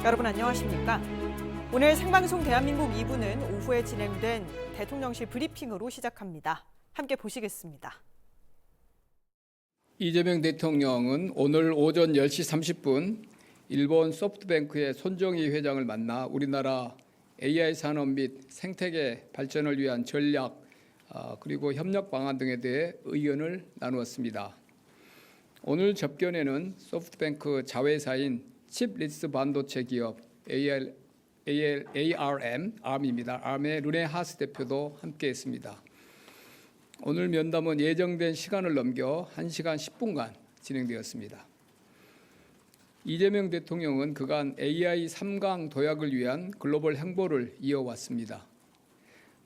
여러분 안녕하십니까? 오늘 생방송 대한민국 2부는 오후에 진행된 대통령실 브리핑으로 시작합니다. 함께 보시겠습니다. 이재명 대통령은 오늘 오전 10시 30분 일본 소프트뱅크의 손정희 회장을 만나 우리나라 AI 산업 및 생태계 발전을 위한 전략 그리고 협력 방안 등에 대해 의견을 나누었습니다. 오늘 접견에는 소프트뱅크 자회사인 칩리스 반도체 기업 ARM의 르네 하스 대표도 함께했습니다. 오늘 면담은 예정된 시간을 넘겨 1시간 10분간 진행되었습니다. 이재명 대통령은 그간 AI 3강 도약을 위한 글로벌 행보를 이어왔습니다.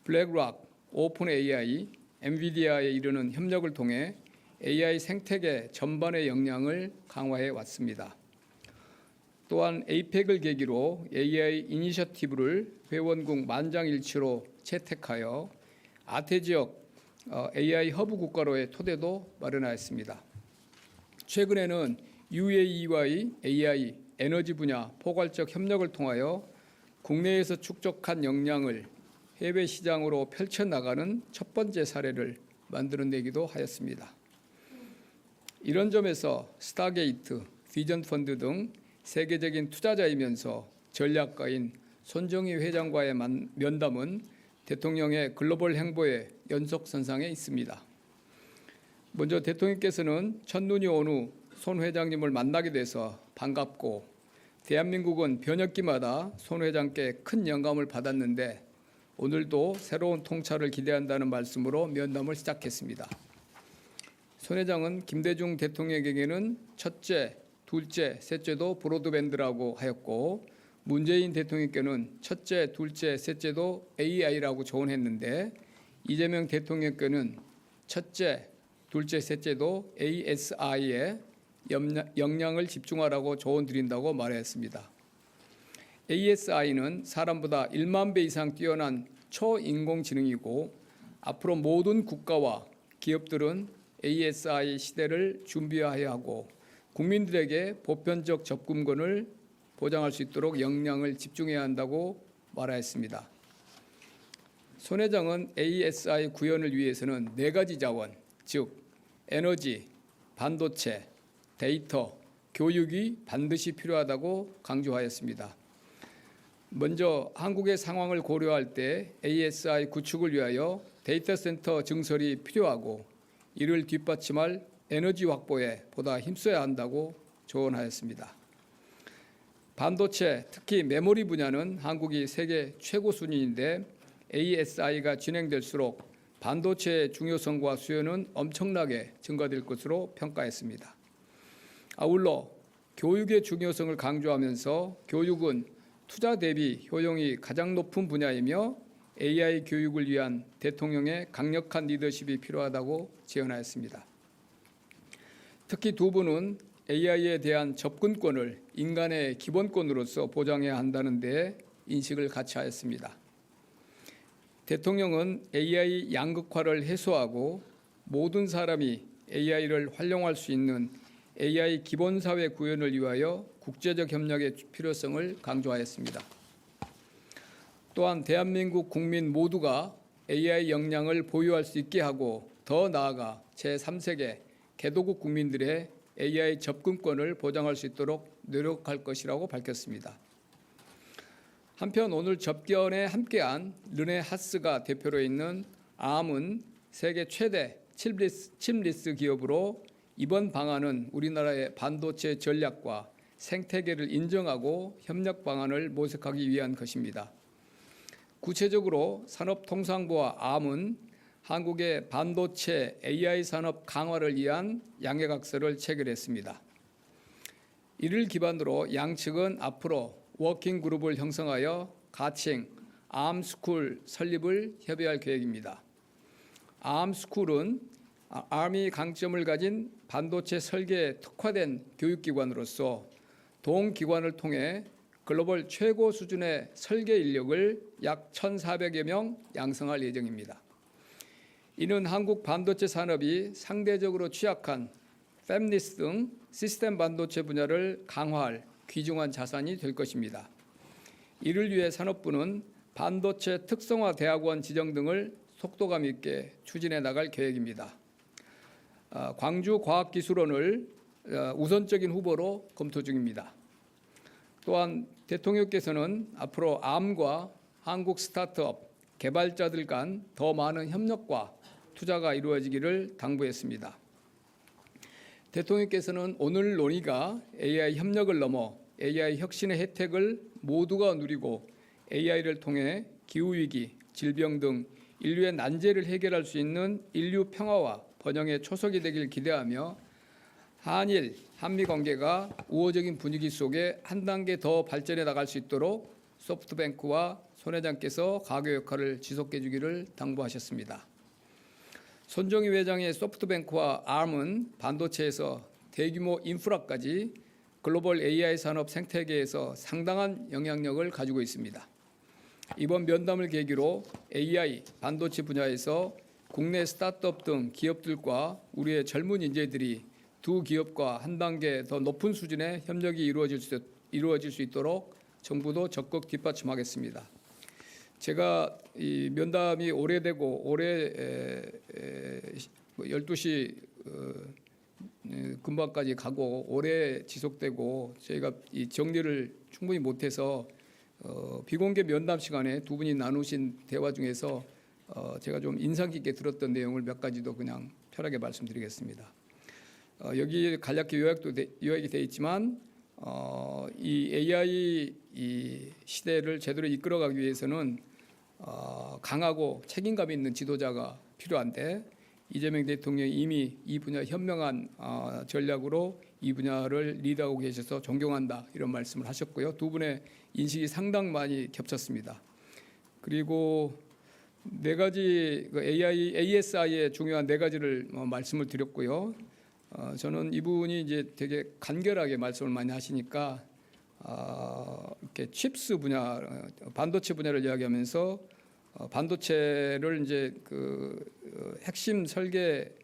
블랙락, 오픈 AI, 엔비디아에 이르는 협력을 통해 AI 생태계 전반의 역량을 강화해 왔습니다. 또한 에이펙을 계기로 AI 이니셔티브를 회원국 만장일치로 채택하여 아태 지역 AI 허브 국가로의 토대도 마련하였습니다. 최근에는 UAE와의 AI, 에너지 분야 포괄적 협력을 통하여 국내에서 축적한 역량을 해외 시장으로 펼쳐나가는 첫 번째 사례를 만들어내기도 하였습니다. 이런 점에서 스타게이트, 비전펀드 등 세계적인 투자자이면서 전략가인 손정희 회장과의 면담은 대통령의 글로벌 행보의 연속선상에 있습니다. 먼저 대통령께서는 첫눈이 온 후 손 회장님을 만나게 돼서 반갑고 대한민국은 변혁기마다 손 회장께 큰 영감을 받았는데 오늘도 새로운 통찰을 기대한다는 말씀으로 면담을 시작했습니다. 손 회장은 김대중 대통령에게는 첫째, 둘째, 셋째도 브로드밴드라고 하였고 문재인 대통령께는 첫째, 둘째, 셋째도 AI라고 조언했는데 이재명 대통령께는 첫째, 둘째, 셋째도 ASI에 역량을 집중하라고 조언 드린다고 말했습니다. ASI는 사람보다 1만 배 이상 뛰어난 초인공지능이고 앞으로 모든 국가와 기업들은 ASI 시대를 준비해야 하고 국민들에게 보편적 접근권을 보장할 수 있도록 역량을 집중해야 한다고 말하였습니다. 손 회장은 ASI 구현을 위해서는 4가지 자원, 즉 에너지, 반도체, 데이터, 교육이 반드시 필요하다고 강조하였습니다. 먼저 한국의 상황을 고려할 때 ASI 구축을 위하여 데이터 센터 증설이 필요하고 이를 뒷받침할 에너지 확보에 보다 힘써야 한다고 조언하였습니다. 반도체, 특히 메모리 분야는 한국이 세계 최고 순위인데 ASI가 진행될수록 반도체의 중요성과 수요는 엄청나게 증가될 것으로 평가했습니다. 아울러 교육의 중요성을 강조하면서 교육은 투자 대비 효용이 가장 높은 분야이며 AI 교육을 위한 대통령의 강력한 리더십이 필요하다고 제언하였습니다. 특히 두 분은 AI에 대한 접근권을 인간의 기본권으로서 보장해야 한다는 데 인식을 같이 하였습니다. 대통령은 AI 양극화를 해소하고 모든 사람이 AI를 활용할 수 있는 AI 기본사회 구현을 위하여 국제적 협력의 필요성을 강조하였습니다. 또한 대한민국 국민 모두가 AI 역량을 보유할 수 있게 하고 더 나아가 제3세계 개도국 국민들의 AI 접근권을 보장할 수 있도록 노력할 것이라고 밝혔습니다. 한편 오늘 접견에 함께한 르네 하스가 대표로 있는 ARM은 세계 최대 칩리스 기업으로 이번 방안은 우리나라의 반도체 전략과 생태계를 인정하고 협력 방안을 모색하기 위한 것입니다. 구체적으로 산업통상부와 ARM은 한국의 반도체 AI 산업 강화를 위한 양해각서를 체결했습니다. 이를 기반으로 양측은 앞으로 워킹 그룹을 형성하여 가칭 ARM스쿨 설립을 협의할 계획입니다. ARM스쿨은 ARM이 강점을 가진 반도체 설계에 특화된 교육기관으로서 동기관을 통해 글로벌 최고 수준의 설계 인력을 약 1,400여 명 양성할 예정입니다. 이는 한국 반도체 산업이 상대적으로 취약한 팹리스 등 시스템 반도체 분야를 강화할 귀중한 자산이 될 것입니다. 이를 위해 산업부는 반도체 특성화 대학원 지정 등을 속도감 있게 추진해 나갈 계획입니다. 광주과학기술원을 우선적인 후보로 검토 중입니다. 또한 대통령께서는 앞으로 암과 한국 스타트업 개발자들 간 더 많은 협력과 투자가 이루어지기를 당부했습니다. 대통령께서는 오늘 논의가 AI 협력을 넘어 AI 혁신의 혜택을 모두가 누리고 AI를 통해 기후위기, 질병 등 인류의 난제를 해결할 수 있는 인류 평화와 번영의 초석이 되길 기대하며 한일, 한미 관계가 우호적인 분위기 속에 한 단계 더 발전해 나갈 수 있도록 소프트뱅크와 손 회장께서 가교 역할을 지속해 주기를 당부하셨습니다. 손정희 회장의 소프트뱅크와 ARM은 반도체에서 대규모 인프라까지 글로벌 AI 산업 생태계에서 상당한 영향력을 가지고 있습니다. 이번 면담을 계기로 AI, 반도체 분야에서 국내 스타트업 등 기업들과 우리의 젊은 인재들이 두 기업과 한 단계 더 높은 수준의 협력이 이루어질 수 있도록 정부도 적극 뒷받침하겠습니다. 제가 이 면담이 오래되고 올해 12시 금방까지 가고 오래 지속되고 저희가 이 정리를 충분히 못해서 비공개 면담 시간에 두 분이 나누신 대화 중에서 제가 좀 인상 깊게 들었던 내용을 몇 가지도 그냥 편하게 말씀드리겠습니다. 여기 간략히 요약이 돼 있지만 이 AI 이 시대를 제대로 이끌어가기 위해서는 강하고 책임감 있는 지도자가 필요한데 이재명 대통령이 이미 이 분야 현명한 전략으로 이 분야를 리드하고 계셔서 존경한다 이런 말씀을 하셨고요. 두 분의 인식이 상당 많이 겹쳤습니다. 그리고 네 가지 ASI의 중요한 네 가지를 말씀을 드렸고요. 저는 이분이 이제 되게 간결하게 말씀을 많이 하시니까 이렇게 칩스 분야, 반도체 분야를 이야기하면서 반도체를 이제 그 핵심 설계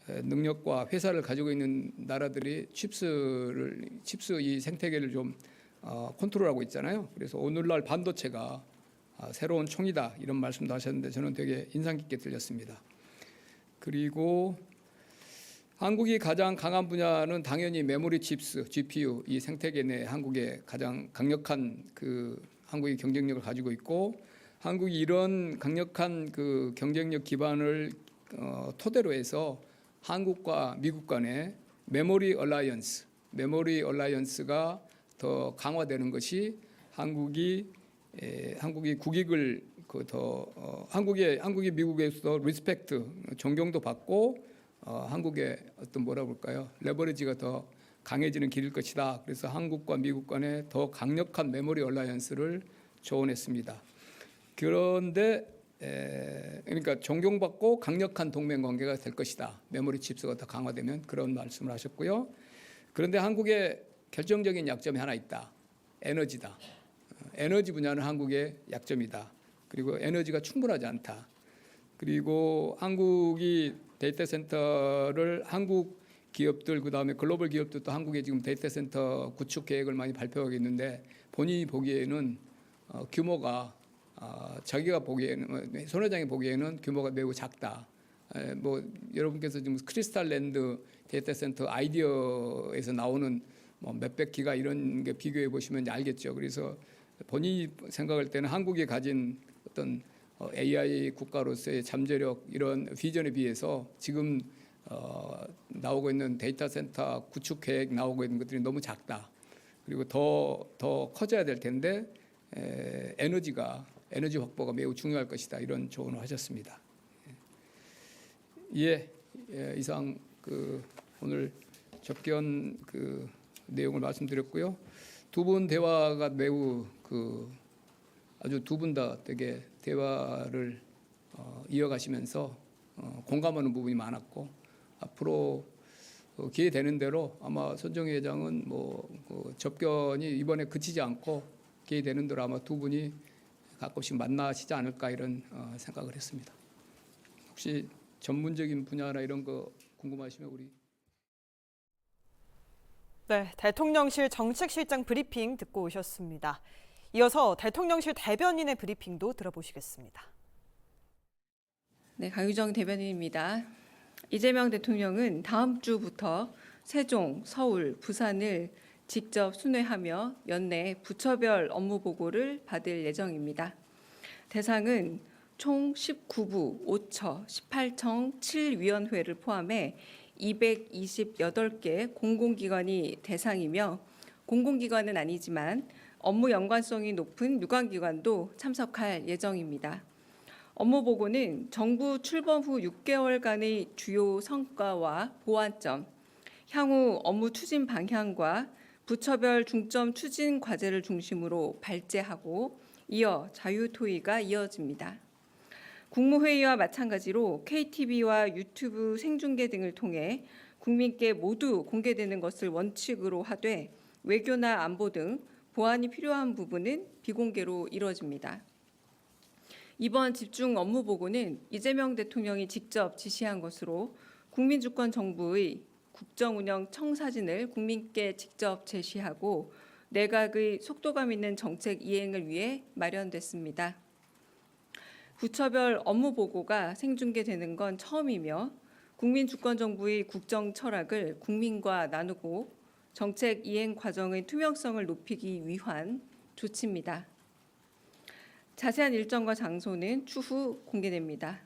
능력과 회사를 가지고 있는 나라들이 칩스 이 생태계를 좀 컨트롤하고 있잖아요. 그래서 오늘날 반도체가 새로운 총이다 이런 말씀도 하셨는데 저는 되게 인상 깊게 들렸습니다. 그리고 한국이 가장 강한 분야는 당연히 메모리 칩스, GPU 이 생태계 내 한국의 가장 강력한 그 한국의 경쟁력을 가지고 있고 한국이 이런 강력한 그 경쟁력 기반을 토대로 해서 한국과 미국 간의 메모리 얼라이언스가 더 강화되는 것이 한국이 국익을 한국이 미국에서도 리스펙트 존경도 받고 한국의 어떤 뭐라 볼까요? 레버리지가 더 강해지는 길일 것이다. 그래서 한국과 미국 간의 더 강력한 메모리 얼라이언스를 조언했습니다. 그런데 그러니까 존경받고 강력한 동맹 관계가 될 것이다. 메모리 칩스가 더 강화되면 그런 말씀을 하셨고요. 그런데 한국의 결정적인 약점이 하나 있다. 에너지다. 에너지 분야는 한국의 약점이다. 그리고 에너지가 충분하지 않다. 그리고 한국이 데이터 센터를 한국 기업들 그다음에 글로벌 기업들도 한국에 지금 데이터 센터 구축 계획을 많이 발표하고 있는데 본인이 보기에는 규모가 자기가 보기에는 손 회장이 보기에는 규모가 매우 작다. 뭐 여러분께서 지금 크리스탈랜드 데이터 센터 아이디어에서 나오는 뭐 몇백 기가 이런 게 비교해 보시면 알겠죠. 그래서 본인이 생각할 때는 한국이 가진 어떤 AI 국가로서의 잠재력 이런 비전에 비해서 지금 나오고 있는 데이터 센터 구축 계획 나오고 있는 것들이 너무 작다. 그리고 더 커져야 될 텐데 에너지 확보가 매우 중요할 것이다. 이런 조언을 하셨습니다. 이상 오늘 접견 내용을 말씀드렸고요. 두 분 대화가 매우 아주 두 분 다 되게 대화를 이어가시면서 공감하는 부분이 많았고 앞으로 기회 되는 대로 아마 손정희 회장은 접견이 이번에 그치지 않고 기회 되는 대로 아마 두 분이 가끔씩 만나시지 않을까 이런 생각을 했습니다. 혹시 전문적인 분야나 이런 거 궁금하시면 우리 네, 대통령실 정책실장 브리핑 듣고 오셨습니다. 이어서 대통령실 대변인의 브리핑도 들어보시겠습니다. 네, 강유정 대변인입니다. 이재명 대통령은 다음 주부터 세종, 서울, 부산을 직접 순회하며 연내 부처별 업무 보고를 받을 예정입니다. 대상은 총 19부 5처 18청 7위원회를 포함해 228개 공공기관이 대상이며 공공기관은 아니지만 업무 연관성이 높은 유관기관도 참석할 예정입니다. 업무 보고는 정부 출범 후 6개월간의 주요 성과와 보완점, 향후 업무 추진 방향과 부처별 중점 추진 과제를 중심으로 발제하고 이어 자유토의가 이어집니다. 국무회의와 마찬가지로 KTV와 유튜브 생중계 등을 통해 국민께 모두 공개되는 것을 원칙으로 하되 외교나 안보 등 보완이 필요한 부분은 비공개로 이뤄집니다. 이번 집중 업무 보고는 이재명 대통령이 직접 지시한 것으로 국민주권정부의 국정운영 청사진을 국민께 직접 제시하고 내각의 속도감 있는 정책 이행을 위해 마련됐습니다. 부처별 업무 보고가 생중계되는 건 처음이며 국민주권정부의 국정 철학을 국민과 나누고 정책 이행 과정의 투명성을 높이기 위한 조치입니다. 자세한 일정과 장소는 추후 공개됩니다.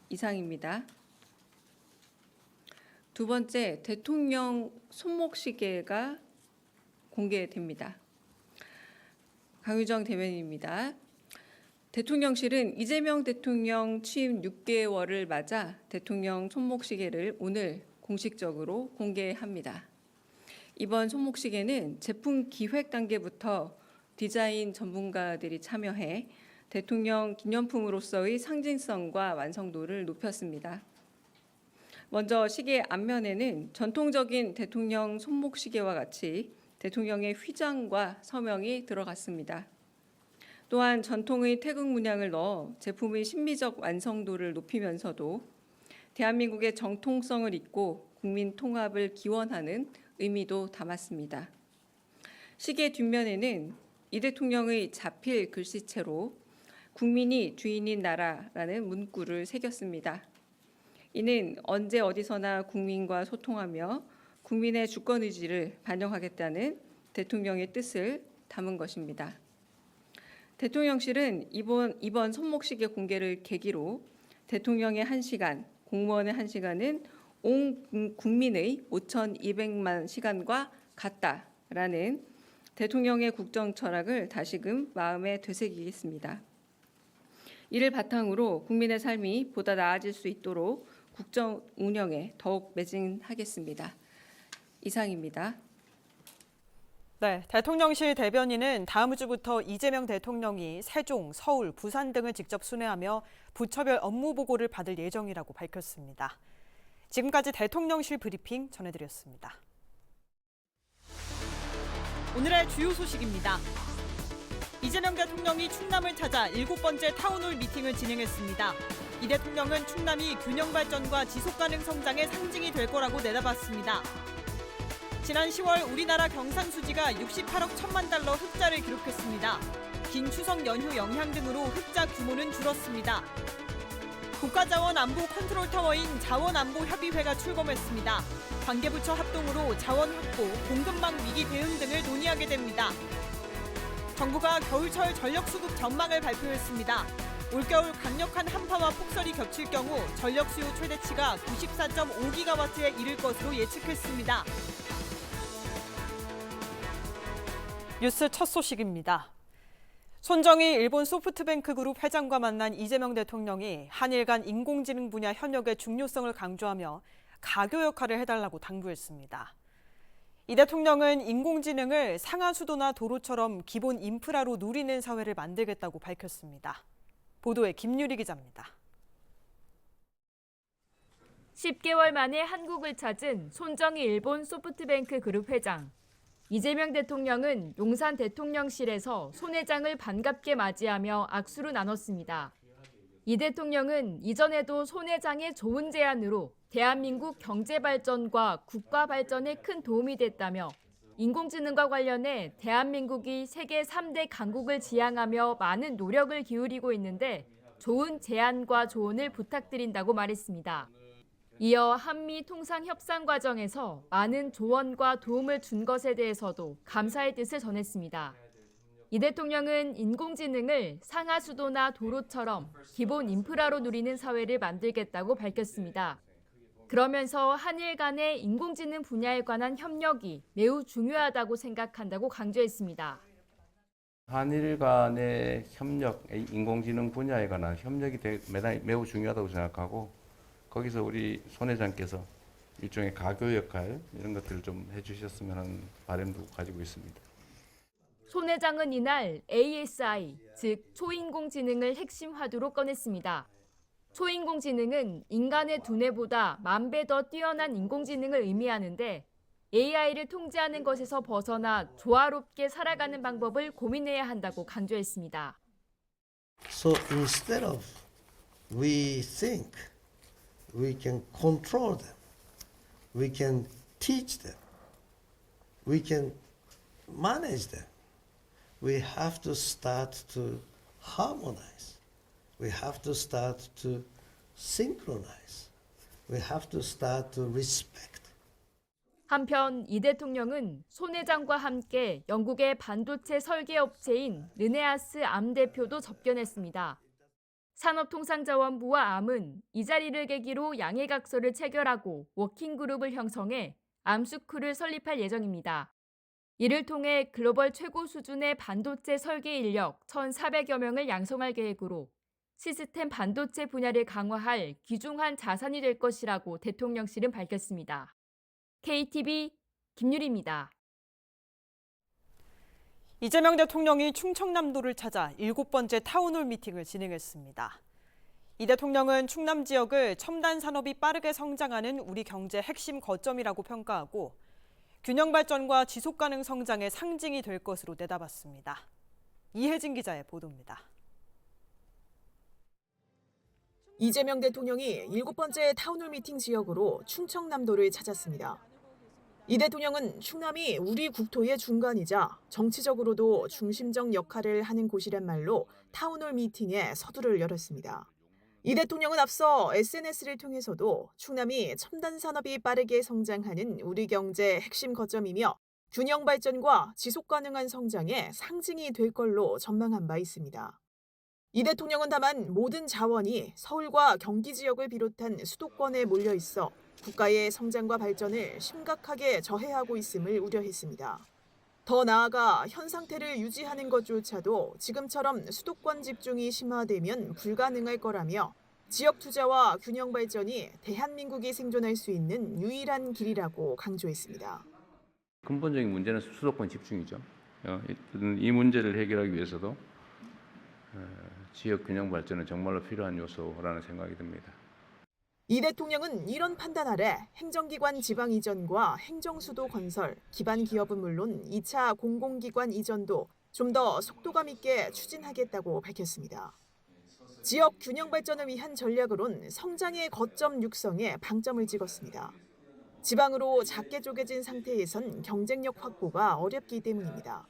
이상입니다. 두 번째, 대통령 손목시계가 공개됩니다. 강유정 대변인입니다. 대통령실은 이재명 대통령 취임 6개월을 맞아 대통령 손목시계를 오늘 공식적으로 공개합니다. 이번 손목시계는 제품 기획 단계부터 디자인 전문가들이 참여해 대통령 기념품으로서의 상징성과 완성도를 높였습니다. 먼저 시계 앞면에는 전통적인 대통령 손목시계와 같이 대통령의 휘장과 서명이 들어갔습니다. 또한 전통의 태극 문양을 넣어 제품의 신비적 완성도를 높이면서도 대한민국의 정통성을 잇고 국민 통합을 기원하는 의미도 담았습니다. 시계 뒷면에는 이 대통령의 자필 글씨체로 국민이 주인인 나라라는 문구를 새겼습니다. 이는 언제 어디서나 국민과 소통하며 국민의 주권 의지를 반영하겠다는 대통령의 뜻을 담은 것입니다. 대통령실은 이번 손목시계 공개를 계기로 대통령의 1시간, 공무원의 1시간은 온 국민의 5,200만 시간과 같다라는 대통령의 국정 철학을 다시금 마음에 되새기겠습니다. 이를 바탕으로 국민의 삶이 보다 나아질 수 있도록 국정 운영에 더욱 매진하겠습니다. 이상입니다. 네, 대통령실 대변인은 다음 주부터 이재명 대통령이 세종, 서울, 부산 등을 직접 순회하며 부처별 업무 보고를 받을 예정이라고 밝혔습니다. 지금까지 대통령실 브리핑 전해드렸습니다. 오늘의 주요 소식입니다. 이재명 대통령이 충남을 찾아 7번째 타운홀 미팅을 진행했습니다. 이 대통령은 충남이 균형 발전과 지속 가능 성장의 상징이 될 거라고 내다봤습니다. 지난 10월 우리나라 경상수지가 68억 1천만 달러 흑자를 기록했습니다. 긴 추석 연휴 영향 등으로 흑자 규모는 줄었습니다. 국가자원안보 컨트롤타워인 자원안보협의회가 출범했습니다. 관계부처 합동으로 자원 확보, 공급망 위기 대응 등을 논의하게 됩니다. 정부가 겨울철 전력수급 전망을 발표했습니다. 올겨울 강력한 한파와 폭설이 겹칠 경우 전력 수요 최대치가 94.5기가와트에 이를 것으로 예측했습니다. 뉴스 첫 소식입니다. 손정희 일본 소프트뱅크 그룹 회장과 만난 이재명 대통령이 한일 간 인공지능 분야 협력의 중요성을 강조하며 가교 역할을 해달라고 당부했습니다. 이 대통령은 인공지능을 상하수도나 도로처럼 기본 인프라로 누리는 사회를 만들겠다고 밝혔습니다. 보도에 김유리 기자입니다. 10개월 만에 한국을 찾은 손정희 일본 소프트뱅크 그룹 회장. 이재명 대통령은 용산 대통령실에서 손 회장을 반갑게 맞이하며 악수를 나눴습니다. 이 대통령은 이전에도 손 회장의 좋은 제안으로 대한민국 경제 발전과 국가 발전에 큰 도움이 됐다며 인공지능과 관련해 대한민국이 세계 3대 강국을 지향하며 많은 노력을 기울이고 있는데 좋은 제안과 조언을 부탁드린다고 말했습니다. 이어 한미 통상 협상 과정에서 많은 조언과 도움을 준 것에 대해서도 감사의 뜻을 전했습니다. 이 대통령은 인공지능을 상하수도나 도로처럼 기본 인프라로 누리는 사회를 만들겠다고 밝혔습니다. 그러면서 한일 간의 인공지능 분야에 관한 협력이 매우 중요하다고 생각한다고 강조했습니다. 한일 간의 협력, 인공지능 분야에 관한 협력이 매우 중요하다고 생각하고 거기서 우리 손 회장께서 일종의 가교 역할 이런 것들을 좀 해주셨으면 하는 바람도 가지고 있습니다. 손 회장은 이날 ASI, 즉 초인공지능을 핵심 화두로 꺼냈습니다. 초인공지능은 인간의 두뇌보다 10,000배 더 뛰어난 인공지능을 의미하는데 AI를 통제하는 것에서 벗어나 조화롭게 살아가는 방법을 고민해야 한다고 강조했습니다. So instead of we think we can control them, we can teach them, we can manage them, we have to start to harmonize. We have to start to synchronize. We have to start to respect. 한편 이 대통령은 손 회장과 함께 영국의 반도체 설계 업체인 르네아스 암 대표도 접견했습니다. 산업통상자원부와 암은 이 자리를 계기로 양해각서를 체결하고 워킹그룹을 형성해 암스쿨을 설립할 예정입니다. 이를 통해 글로벌 최고 수준의 반도체 설계 인력 1,400여 명을 양성할 계획으로 시스템 반도체 분야를 강화할 귀중한 자산이 될 것이라고 대통령실은 밝혔습니다. KTV 김유리입니다. 이재명 대통령이 충청남도를 찾아 7번째 타운홀 미팅을 진행했습니다. 이 대통령은 충남 지역을 첨단 산업이 빠르게 성장하는 우리 경제 핵심 거점이라고 평가하고 균형 발전과 지속 가능 성장의 상징이 될 것으로 내다봤습니다. 이혜진 기자의 보도입니다. 이재명 대통령이 7번째 타운홀 미팅 지역으로 충청남도를 찾았습니다. 이 대통령은 충남이 우리 국토의 중간이자 정치적으로도 중심적 역할을 하는 곳이란 말로 타운홀 미팅에 서두를 열었습니다. 이 대통령은 앞서 SNS를 통해서도 충남이 첨단 산업이 빠르게 성장하는 우리 경제 핵심 거점이며 균형 발전과 지속 가능한 성장의 상징이 될 걸로 전망한 바 있습니다. 이 대통령은 다만 모든 자원이 서울과 경기 지역을 비롯한 수도권에 몰려 있어 국가의 성장과 발전을 심각하게 저해하고 있음을 우려했습니다. 더 나아가 현 상태를 유지하는 것조차도 지금처럼 수도권 집중이 심화되면 불가능할 거라며 지역 투자와 균형 발전이 대한민국이 생존할 수 있는 유일한 길이라고 강조했습니다. 근본적인 문제는 수도권 집중이죠. 이 문제를 해결하기 위해서도 지역 균형 발전은 정말로 필요한 요소라는 생각이 듭니다. 이 대통령은 이런 판단 아래 행정기관 지방 이전과 행정수도 건설, 기반 기업은 물론 2차 공공기관 이전도 좀 더 속도감 있게 추진하겠다고 밝혔습니다. 지역 균형 발전을 위한 전략으론 성장의 거점 육성에 방점을 찍었습니다. 지방으로 작게 쪼개진 상태에선 경쟁력 확보가 어렵기 때문입니다.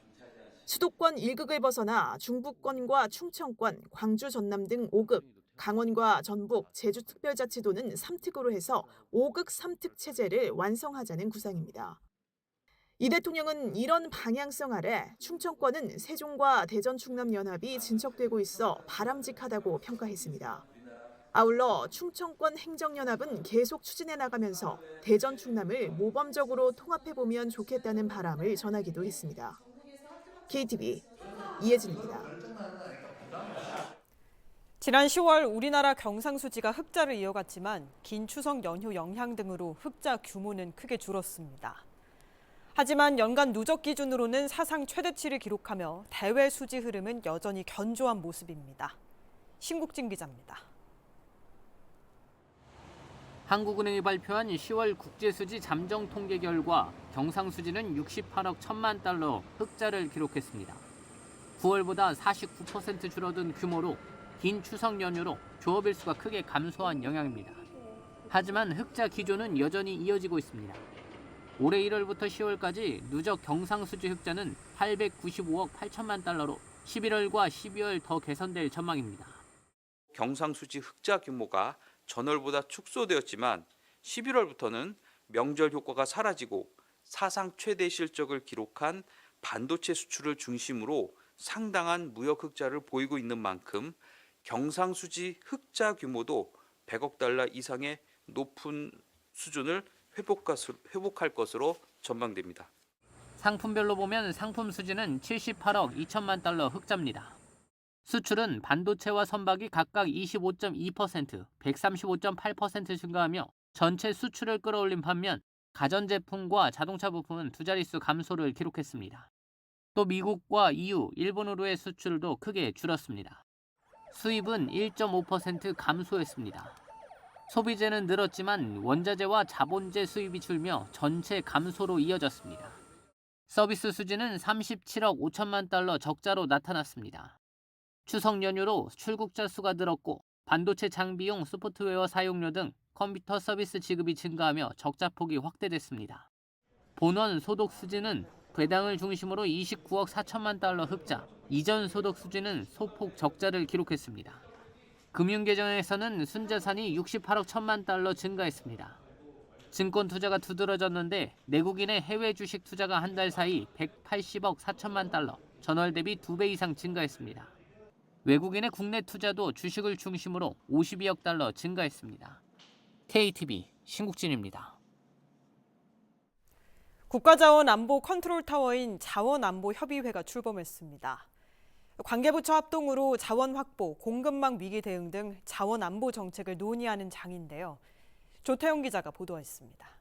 수도권 1극을 벗어나 중부권과 충청권, 광주, 전남 등 5극, 강원과 전북, 제주 특별자치도는 3특으로 해서 5극 3특 체제를 완성하자는 구상입니다. 이 대통령은 이런 방향성 아래 충청권은 세종과 대전 충남 연합이 진척되고 있어 바람직하다고 평가했습니다. 아울러 충청권 행정연합은 계속 추진해 나가면서 대전 충남을 모범적으로 통합해보면 좋겠다는 바람을 전하기도 했습니다. KTV 이혜진입니다. 지난 10월 우리나라 경상수지가 흑자를 이어갔지만 긴 추석 연휴 영향 등으로 흑자 규모는 크게 줄었습니다. 하지만 연간 누적 기준으로는 사상 최대치를 기록하며 대외 수지 흐름은 여전히 견조한 모습입니다. 신국진 기자입니다. 한국은행이 발표한 10월 국제수지 잠정 통계 결과 경상수지는 68억 1천만 달러 흑자를 기록했습니다. 9월보다 49% 줄어든 규모로 긴 추석 연휴로 조업일수가 크게 감소한 영향입니다. 하지만 흑자 기조는 여전히 이어지고 있습니다. 올해 1월부터 10월까지 누적 경상수지 흑자는 895억 8천만 달러로 11월과 12월 더 개선될 전망입니다. 경상수지 흑자 규모가 전월보다 축소되었지만 11월부터는 명절 효과가 사라지고 사상 최대 실적을 기록한 반도체 수출을 중심으로 상당한 무역 흑자를 보이고 있는 만큼 경상수지 흑자 규모도 100억 달러 이상의 높은 수준을 회복할 것으로 전망됩니다. 상품별로 보면 상품 수지는 78억 2천만 달러 흑자입니다. 수출은 반도체와 선박이 각각 25.2%, 135.8% 증가하며 전체 수출을 끌어올린 반면 가전제품과 자동차 부품은 두 자릿수 감소를 기록했습니다. 또 미국과 EU, 일본으로의 수출도 크게 줄었습니다. 수입은 1.5% 감소했습니다. 소비재는 늘었지만 원자재와 자본재 수입이 줄며 전체 감소로 이어졌습니다. 서비스 수지는 37억 5천만 달러 적자로 나타났습니다. 추석 연휴로 출국자 수가 늘었고 반도체 장비용 소프트웨어 사용료 등 컴퓨터 서비스 지급이 증가하며 적자폭이 확대됐습니다. 본원 소득 수지는 배당을 중심으로 29억 4천만 달러 흑자, 이전 소득 수지는 소폭 적자를 기록했습니다. 금융계정에서는 순자산이 68억 1천만 달러 증가했습니다. 증권 투자가 두드러졌는데 내국인의 해외 주식 투자가 한 달 사이 180억 4천만 달러, 전월 대비 2배 이상 증가했습니다. 외국인의 국내 투자도 주식을 중심으로 52억 달러 증가했습니다. KTV 신국진입니다. 국가자원안보 컨트롤타워인 자원안보협의회가 출범했습니다. 관계부처 합동으로 자원 확보, 공급망 위기 대응 등 자원안보 정책을 논의하는 장인데요. 조태용 기자가 보도했습니다.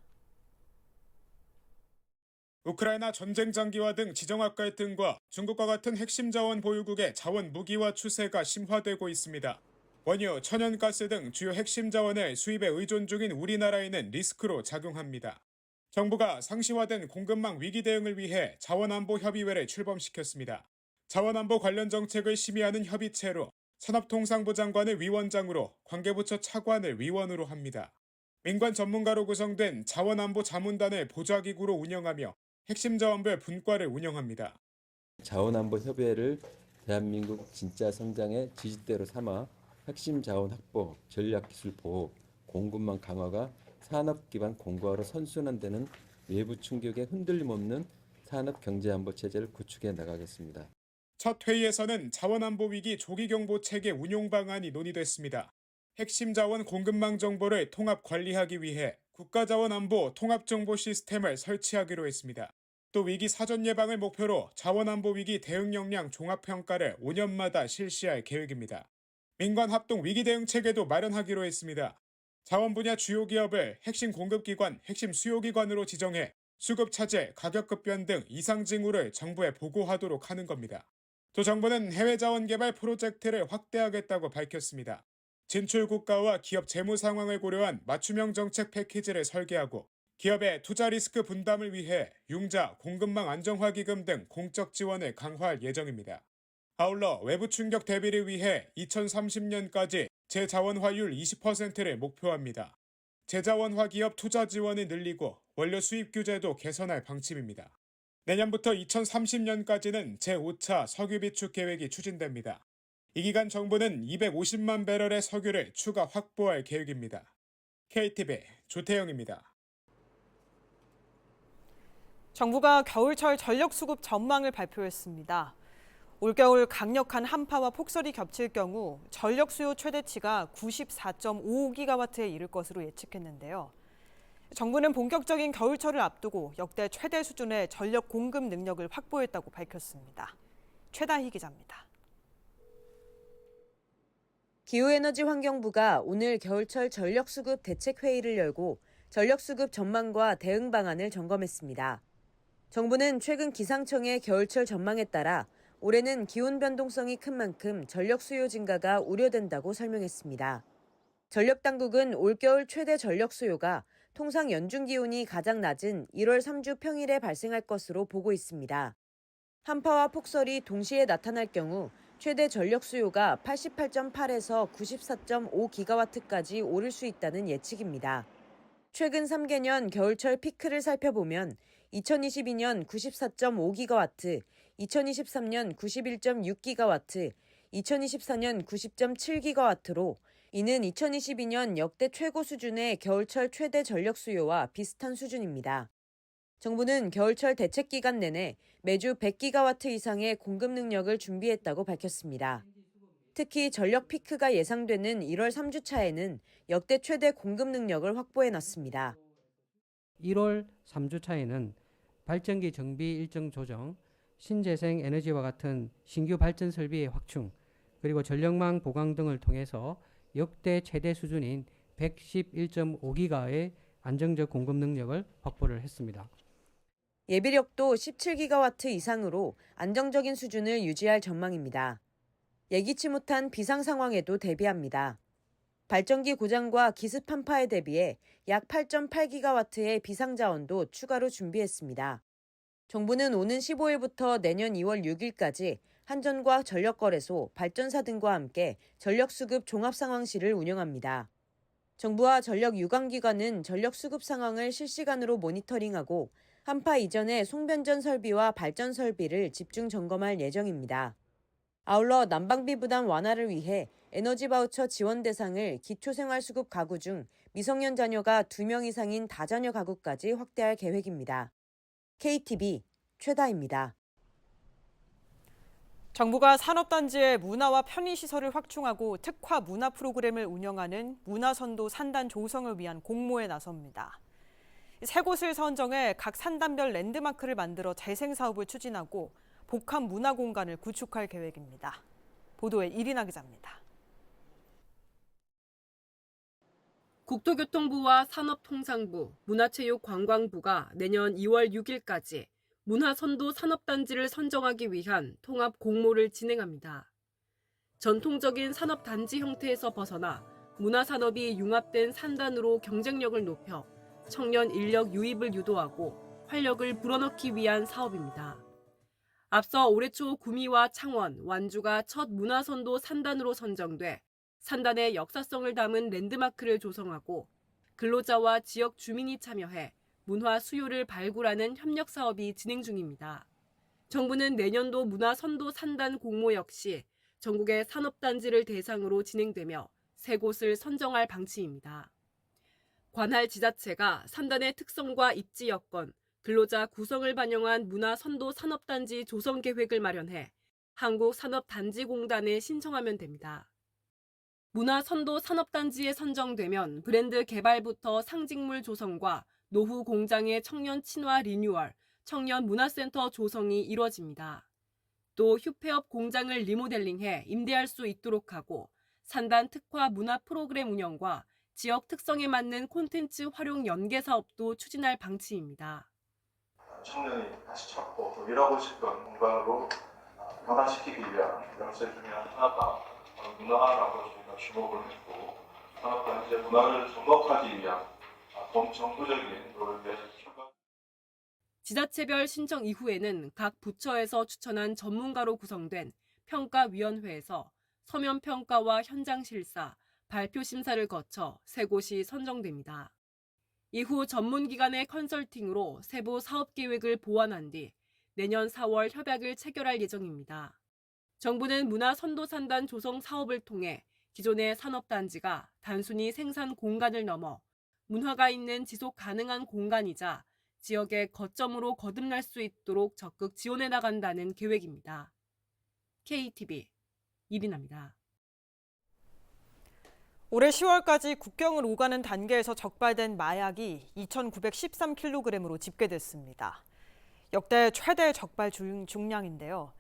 우크라이나 전쟁 장기화 등 지정학 갈등과 중국과 같은 핵심 자원 보유국의 자원 무기화 추세가 심화되고 있습니다. 원유, 천연가스 등 주요 핵심 자원을 수입에 의존 중인 우리나라에는 리스크로 작용합니다. 정부가 상시화된 공급망 위기 대응을 위해 자원안보협의회를 출범시켰습니다. 자원안보 관련 정책을 심의하는 협의체로 산업통상부 장관을 위원장으로 관계부처 차관을 위원으로 합니다. 민관 전문가로 구성된 자원안보 자문단을 보좌기구로 운영하며 핵심 자원별 분과를 운영합니다. 자원안보협의회를 대한민국 진짜 성장의 지지대로 삼아 핵심 자원 확보, 전략기술 보호, 공급망 강화가 산업 기반 공고화로 선순환되는 외부 충격에 흔들림 없는 산업 경제안보 체제를 구축해 나가겠습니다. 첫 회의에서는 자원안보 위기 조기경보 체계 운용 방안이 논의됐습니다. 핵심 자원 공급망 정보를 통합 관리하기 위해 국가자원안보 통합정보 시스템을 설치하기로 했습니다. 또 위기 사전 예방을 목표로 자원안보 위기 대응 역량 종합평가를 5년마다 실시할 계획입니다. 민관 합동 위기 대응 체계도 마련하기로 했습니다. 자원 분야 주요 기업을 핵심 공급기관, 핵심 수요기관으로 지정해 수급 차질, 가격 급변 등 이상 징후를 정부에 보고하도록 하는 겁니다. 또 정부는 해외 자원 개발 프로젝트를 확대하겠다고 밝혔습니다. 진출 국가와 기업 재무 상황을 고려한 맞춤형 정책 패키지를 설계하고 기업의 투자 리스크 분담을 위해 융자, 공급망 안정화 기금 등 공적 지원을 강화할 예정입니다. 아울러 외부 충격 대비를 위해 2030년까지 재자원화율 20%를 목표합니다. 재자원화 기업 투자 지원을 늘리고 원료 수입 규제도 개선할 방침입니다. 내년부터 2030년까지는 제5차 석유 비축 계획이 추진됩니다. 이 기간 정부는 250만 배럴의 석유를 추가 확보할 계획입니다. KTV 조태영입니다. 정부가 겨울철 전력 수급 전망을 발표했습니다. 올겨울 강력한 한파와 폭설이 겹칠 경우 전력 수요 최대치가 94.5기가와트에 이를 것으로 예측했는데요. 정부는 본격적인 겨울철을 앞두고 역대 최대 수준의 전력 공급 능력을 확보했다고 밝혔습니다. 최다희 기자입니다. 기후에너지환경부가 오늘 겨울철 전력수급 대책회의를 열고 전력수급 전망과 대응 방안을 점검했습니다. 정부는 최근 기상청의 겨울철 전망에 따라 올해는 기온 변동성이 큰 만큼 전력 수요 증가가 우려된다고 설명했습니다. 전력당국은 올겨울 최대 전력 수요가 통상 연중 기온이 가장 낮은 1월 3주 평일에 발생할 것으로 보고 있습니다. 한파와 폭설이 동시에 나타날 경우 최대 전력 수요가 88.8에서 94.5기가와트까지 오를 수 있다는 예측입니다. 최근 3개년 겨울철 피크를 살펴보면 2022년 94.5기가와트, 2023년 91.6기가와트, 2024년 90.7기가와트로 이는 2022년 역대 최고 수준의 겨울철 최대 전력 수요와 비슷한 수준입니다. 정부는 겨울철 대책 기간 내내 매주 100기가와트 이상의 공급 능력을 준비했다고 밝혔습니다. 특히 전력 피크가 예상되는 1월 3주차에는 역대 최대 공급 능력을 확보해놨습니다. 1월 3주차에는 발전기 정비 일정 조정, 신재생 에너지와 같은 신규 발전 설비의 확충, 그리고 전력망 보강 등을 통해서 역대 최대 수준인 111.5기가의 안정적 공급 능력을 확보를 했습니다. 예비력도 17기가와트 이상으로 안정적인 수준을 유지할 전망입니다. 예기치 못한 비상 상황에도 대비합니다. 발전기 고장과 기습 한파에 대비해 약 8.8기가와트의 비상 자원도 추가로 준비했습니다. 정부는 오는 15일부터 내년 2월 6일까지 한전과 전력거래소, 발전사 등과 함께 전력수급 종합상황실을 운영합니다. 정부와 전력유관기관은 전력수급 상황을 실시간으로 모니터링하고 한파 이전의 송변전 설비와 발전 설비를 집중 점검할 예정입니다. 아울러 난방비 부담 완화를 위해 에너지 바우처 지원 대상을 기초생활수급 가구 중 미성년 자녀가 2명 이상인 다자녀 가구까지 확대할 계획입니다. KTV 최다입니다. 정부가 산업단지의 문화와 편의시설을 확충하고 특화 문화 프로그램을 운영하는 문화선도 산단 조성을 위한 공모에 나섭니다. 세 곳을 선정해 각 산단별 랜드마크를 만들어 재생 사업을 추진하고 복합 문화 공간을 구축할 계획입니다. 보도에 이리나 기자입니다. 국토교통부와 산업통상부, 문화체육관광부가 내년 2월 6일까지 문화선도 산업단지를 선정하기 위한 통합 공모를 진행합니다. 전통적인 산업단지 형태에서 벗어나 문화산업이 융합된 산단으로 경쟁력을 높여 청년 인력 유입을 유도하고 활력을 불어넣기 위한 사업입니다. 앞서 올해 초 구미와 창원, 완주가 첫 문화선도 산단으로 선정돼 산단의 역사성을 담은 랜드마크를 조성하고 근로자와 지역 주민이 참여해 문화 수요를 발굴하는 협력 사업이 진행 중입니다. 정부는 내년도 문화선도 산단 공모 역시 전국의 산업단지를 대상으로 진행되며 세 곳을 선정할 방침입니다. 관할 지자체가 산단의 특성과 입지 여건, 근로자 구성을 반영한 문화선도 산업단지 조성 계획을 마련해 한국산업단지공단에 신청하면 됩니다. 문화선도 산업단지에 선정되면 브랜드 개발부터 상징물 조성과 노후 공장의 청년 친화 리뉴얼, 청년 문화센터 조성이 이뤄집니다. 또 휴폐업 공장을 리모델링해 임대할 수 있도록 하고 산단 특화 문화 프로그램 운영과 지역 특성에 맞는 콘텐츠 활용 연계 사업도 추진할 방침입니다. 청년이 다시 찾고 또 일하고 싶은 공간으로 변화시키기 위한 열쇠 중에 하나가 문화라고 저희가 주목을 했고 산업단지의 문화를 접목하기 위한 범정부적인 노력에 추가. 지자체별 신청 이후에는 각 부처에서 추천한 전문가로 구성된 평가위원회에서 서면 평가와 현장 실사, 발표 심사를 거쳐 세 곳이 선정됩니다. 이후 전문기관의 컨설팅으로 세부 사업계획을 보완한 뒤 내년 4월 협약을 체결할 예정입니다. 정부는 문화선도산단 조성 사업을 통해 기존의 산업단지가 단순히 생산 공간을 넘어 문화가 있는 지속 가능한 공간이자 지역의 거점으로 거듭날 수 있도록 적극 지원해 나간다는 계획입니다. KTV 이리나입니다. 올해 10월까지 국경을 오가는 단계에서 적발된 마약이 2,913kg으로 집계됐습니다. 역대 최대 적발 중량인데요.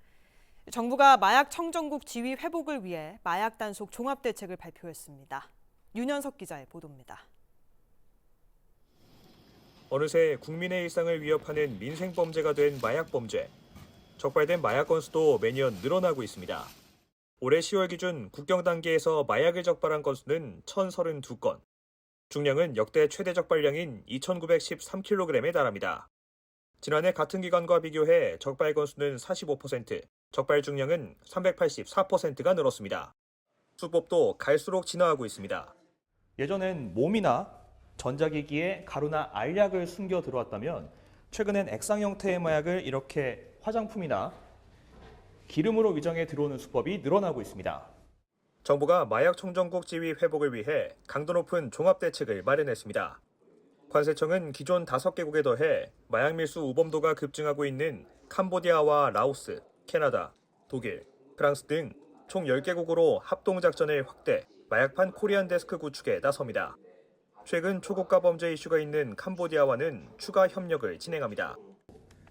정부가 마약 청정국 지위 회복을 위해 마약 단속 종합대책을 발표했습니다. 윤현석 기자의 보도입니다. 어느새 국민의 일상을 위협하는 민생범죄가 된 마약범죄. 적발된 마약 건수도 매년 늘어나고 있습니다. 올해 10월 기준 국경 단계에서 마약을 적발한 건수는 1,032건. 중량은 역대 최대 적발량인 2,913kg에 달합니다. 지난해 같은 기간과 비교해 적발 건수는 45%, 적발 중량은 384%가 늘었습니다. 수법도 갈수록 진화하고 있습니다. 예전엔 몸이나 전자기기에 가루나 알약을 숨겨 들어왔다면 최근엔 액상 형태의 마약을 이렇게 화장품이나 기름으로 위장해 들어오는 수법이 늘어나고 있습니다. 정부가 마약 청정국 지위 회복을 위해 강도 높은 종합대책을 마련했습니다. 관세청은 기존 5개국에 더해 마약 밀수 우범도가 급증하고 있는 캄보디아와 라오스, 캐나다, 독일, 프랑스 등 총 10개국으로 합동작전을 확대, 마약판 코리안 데스크 구축에 나섭니다. 최근 초고가 범죄 이슈가 있는 캄보디아와는 추가 협력을 진행합니다.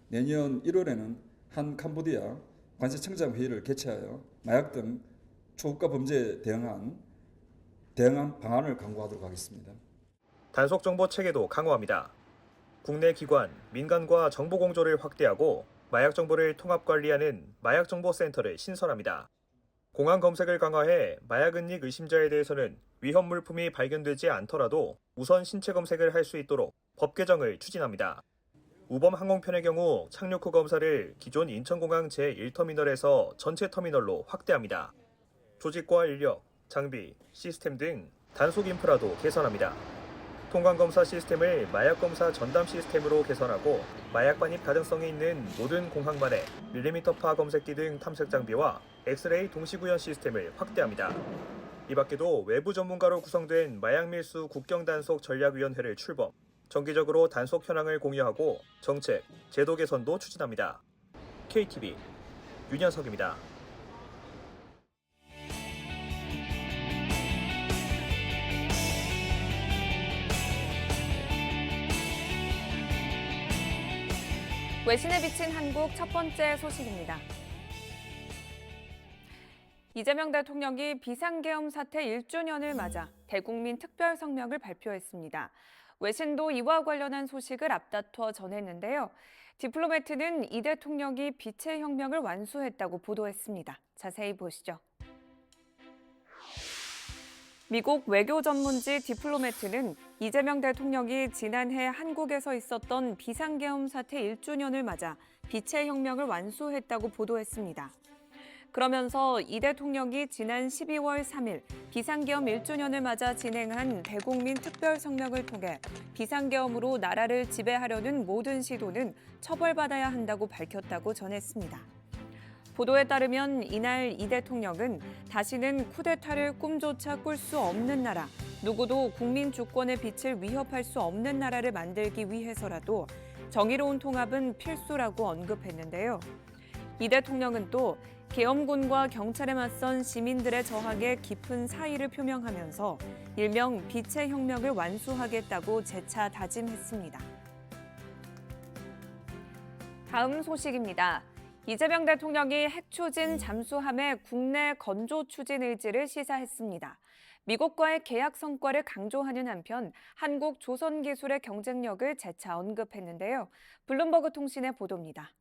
내년 1월에는 한 캄보디아 관세청장 회의를 개최하여 마약 등 초고가 범죄에 대응한 방안을 강구하도록 하겠습니다. 단속 정보 체계도 강화합니다. 국내 기관, 민간과 정보 공조를 확대하고 마약 정보를 통합 관리하는 마약정보센터를 신설합니다. 공항 검색을 강화해 마약 은닉 의심자에 대해서는 위험 물품이 발견되지 않더라도 우선 신체 검색을 할 수 있도록 법 개정을 추진합니다. 우범 항공편의 경우 착륙 후 검사를 기존 인천공항 제1터미널에서 전체 터미널로 확대합니다. 조직과 인력, 장비, 시스템 등 단속 인프라도 개선합니다. 통관검사 시스템을 마약검사 전담 시스템으로 개선하고 마약 반입 가능성이 있는 모든 공항만에 밀리미터파 검색기 등 탐색 장비와 엑스레이 동시구현 시스템을 확대합니다. 이 밖에도 외부 전문가로 구성된 마약밀수 국경단속 전략위원회를 출범, 정기적으로 단속 현황을 공유하고 정책, 제도 개선도 추진합니다. KTV 윤현석입니다. 외신에 비친 한국 첫 번째 소식입니다. 이재명 대통령이 비상계엄 사태 1주년을 맞아 대국민 특별 성명을 발표했습니다. 외신도 이와 관련한 소식을 앞다퉈 전했는데요. 디플로매트는 이 대통령이 빛의 혁명을 완수했다고 보도했습니다. 자세히 보시죠. 미국 외교 전문지 디플로매트는 이재명 대통령이 지난해 한국에서 있었던 비상계엄 사태 1주년을 맞아 빛의 혁명을 완수했다고 보도했습니다. 그러면서 이 대통령이 지난 12월 3일 비상계엄 1주년을 맞아 진행한 대국민 특별성명을 통해 비상계엄으로 나라를 지배하려는 모든 시도는 처벌받아야 한다고 밝혔다고 전했습니다. 보도에 따르면 이날 이 대통령은 다시는 쿠데타를 꿈조차 꿀 수 없는 나라, 누구도 국민 주권의 빛을 위협할 수 없는 나라를 만들기 위해서라도 정의로운 통합은 필수라고 언급했는데요. 이 대통령은 또 계엄군과 경찰에 맞선 시민들의 저항에 깊은 사의를 표명하면서 일명 빛의 혁명을 완수하겠다고 재차 다짐했습니다. 다음 소식입니다. 이재명 대통령이 핵추진 잠수함의 국내 건조 추진 의지를 시사했습니다. 미국과의 계약 성과를 강조하는 한편 한국 조선 기술의 경쟁력을 재차 언급했는데요. 블룸버그 통신의 보도입니다.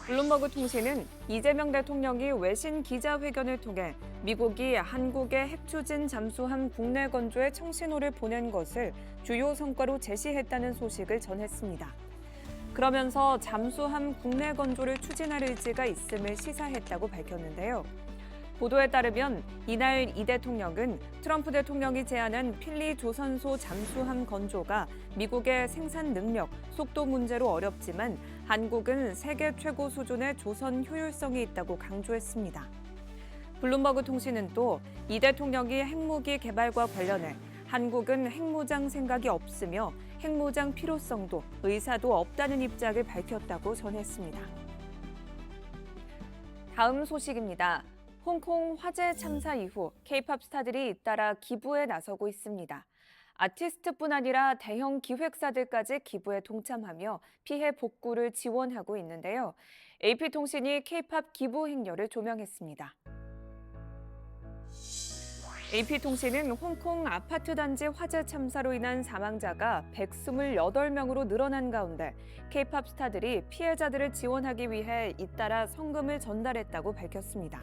블룸버그 통신은 이재명 대통령이 외신 기자회견을 통해 미국이 한국의 핵추진 잠수함 국내 건조에 청신호를 보낸 것을 주요 성과로 제시했다는 소식을 전했습니다. 그러면서 잠수함 국내 건조를 추진할 의지가 있음을 시사했다고 밝혔는데요. 보도에 따르면 이날 이 대통령은 트럼프 대통령이 제안한 필리 조선소 잠수함 건조가 미국의 생산 능력, 속도 문제로 어렵지만 한국은 세계 최고 수준의 조선 효율성이 있다고 강조했습니다. 블룸버그 통신은 또 이 대통령이 핵무기 개발과 관련해 한국은 핵무장 생각이 없으며 핵무장 필요성도 의사도 없다는 입장을 밝혔다고 전했습니다. 다음 소식입니다. 홍콩 화재 참사 이후 K-팝 스타들이 잇따라 기부에 나서고 있습니다. 아티스트뿐 아니라 대형 기획사들까지 기부에 동참하며 피해 복구를 지원하고 있는데요. AP통신이 K-팝 기부 행렬을 조명했습니다. AP통신은 홍콩 아파트 단지 화재 참사로 인한 사망자가 128명으로 늘어난 가운데 K-팝 스타들이 피해자들을 지원하기 위해 잇따라 성금을 전달했다고 밝혔습니다.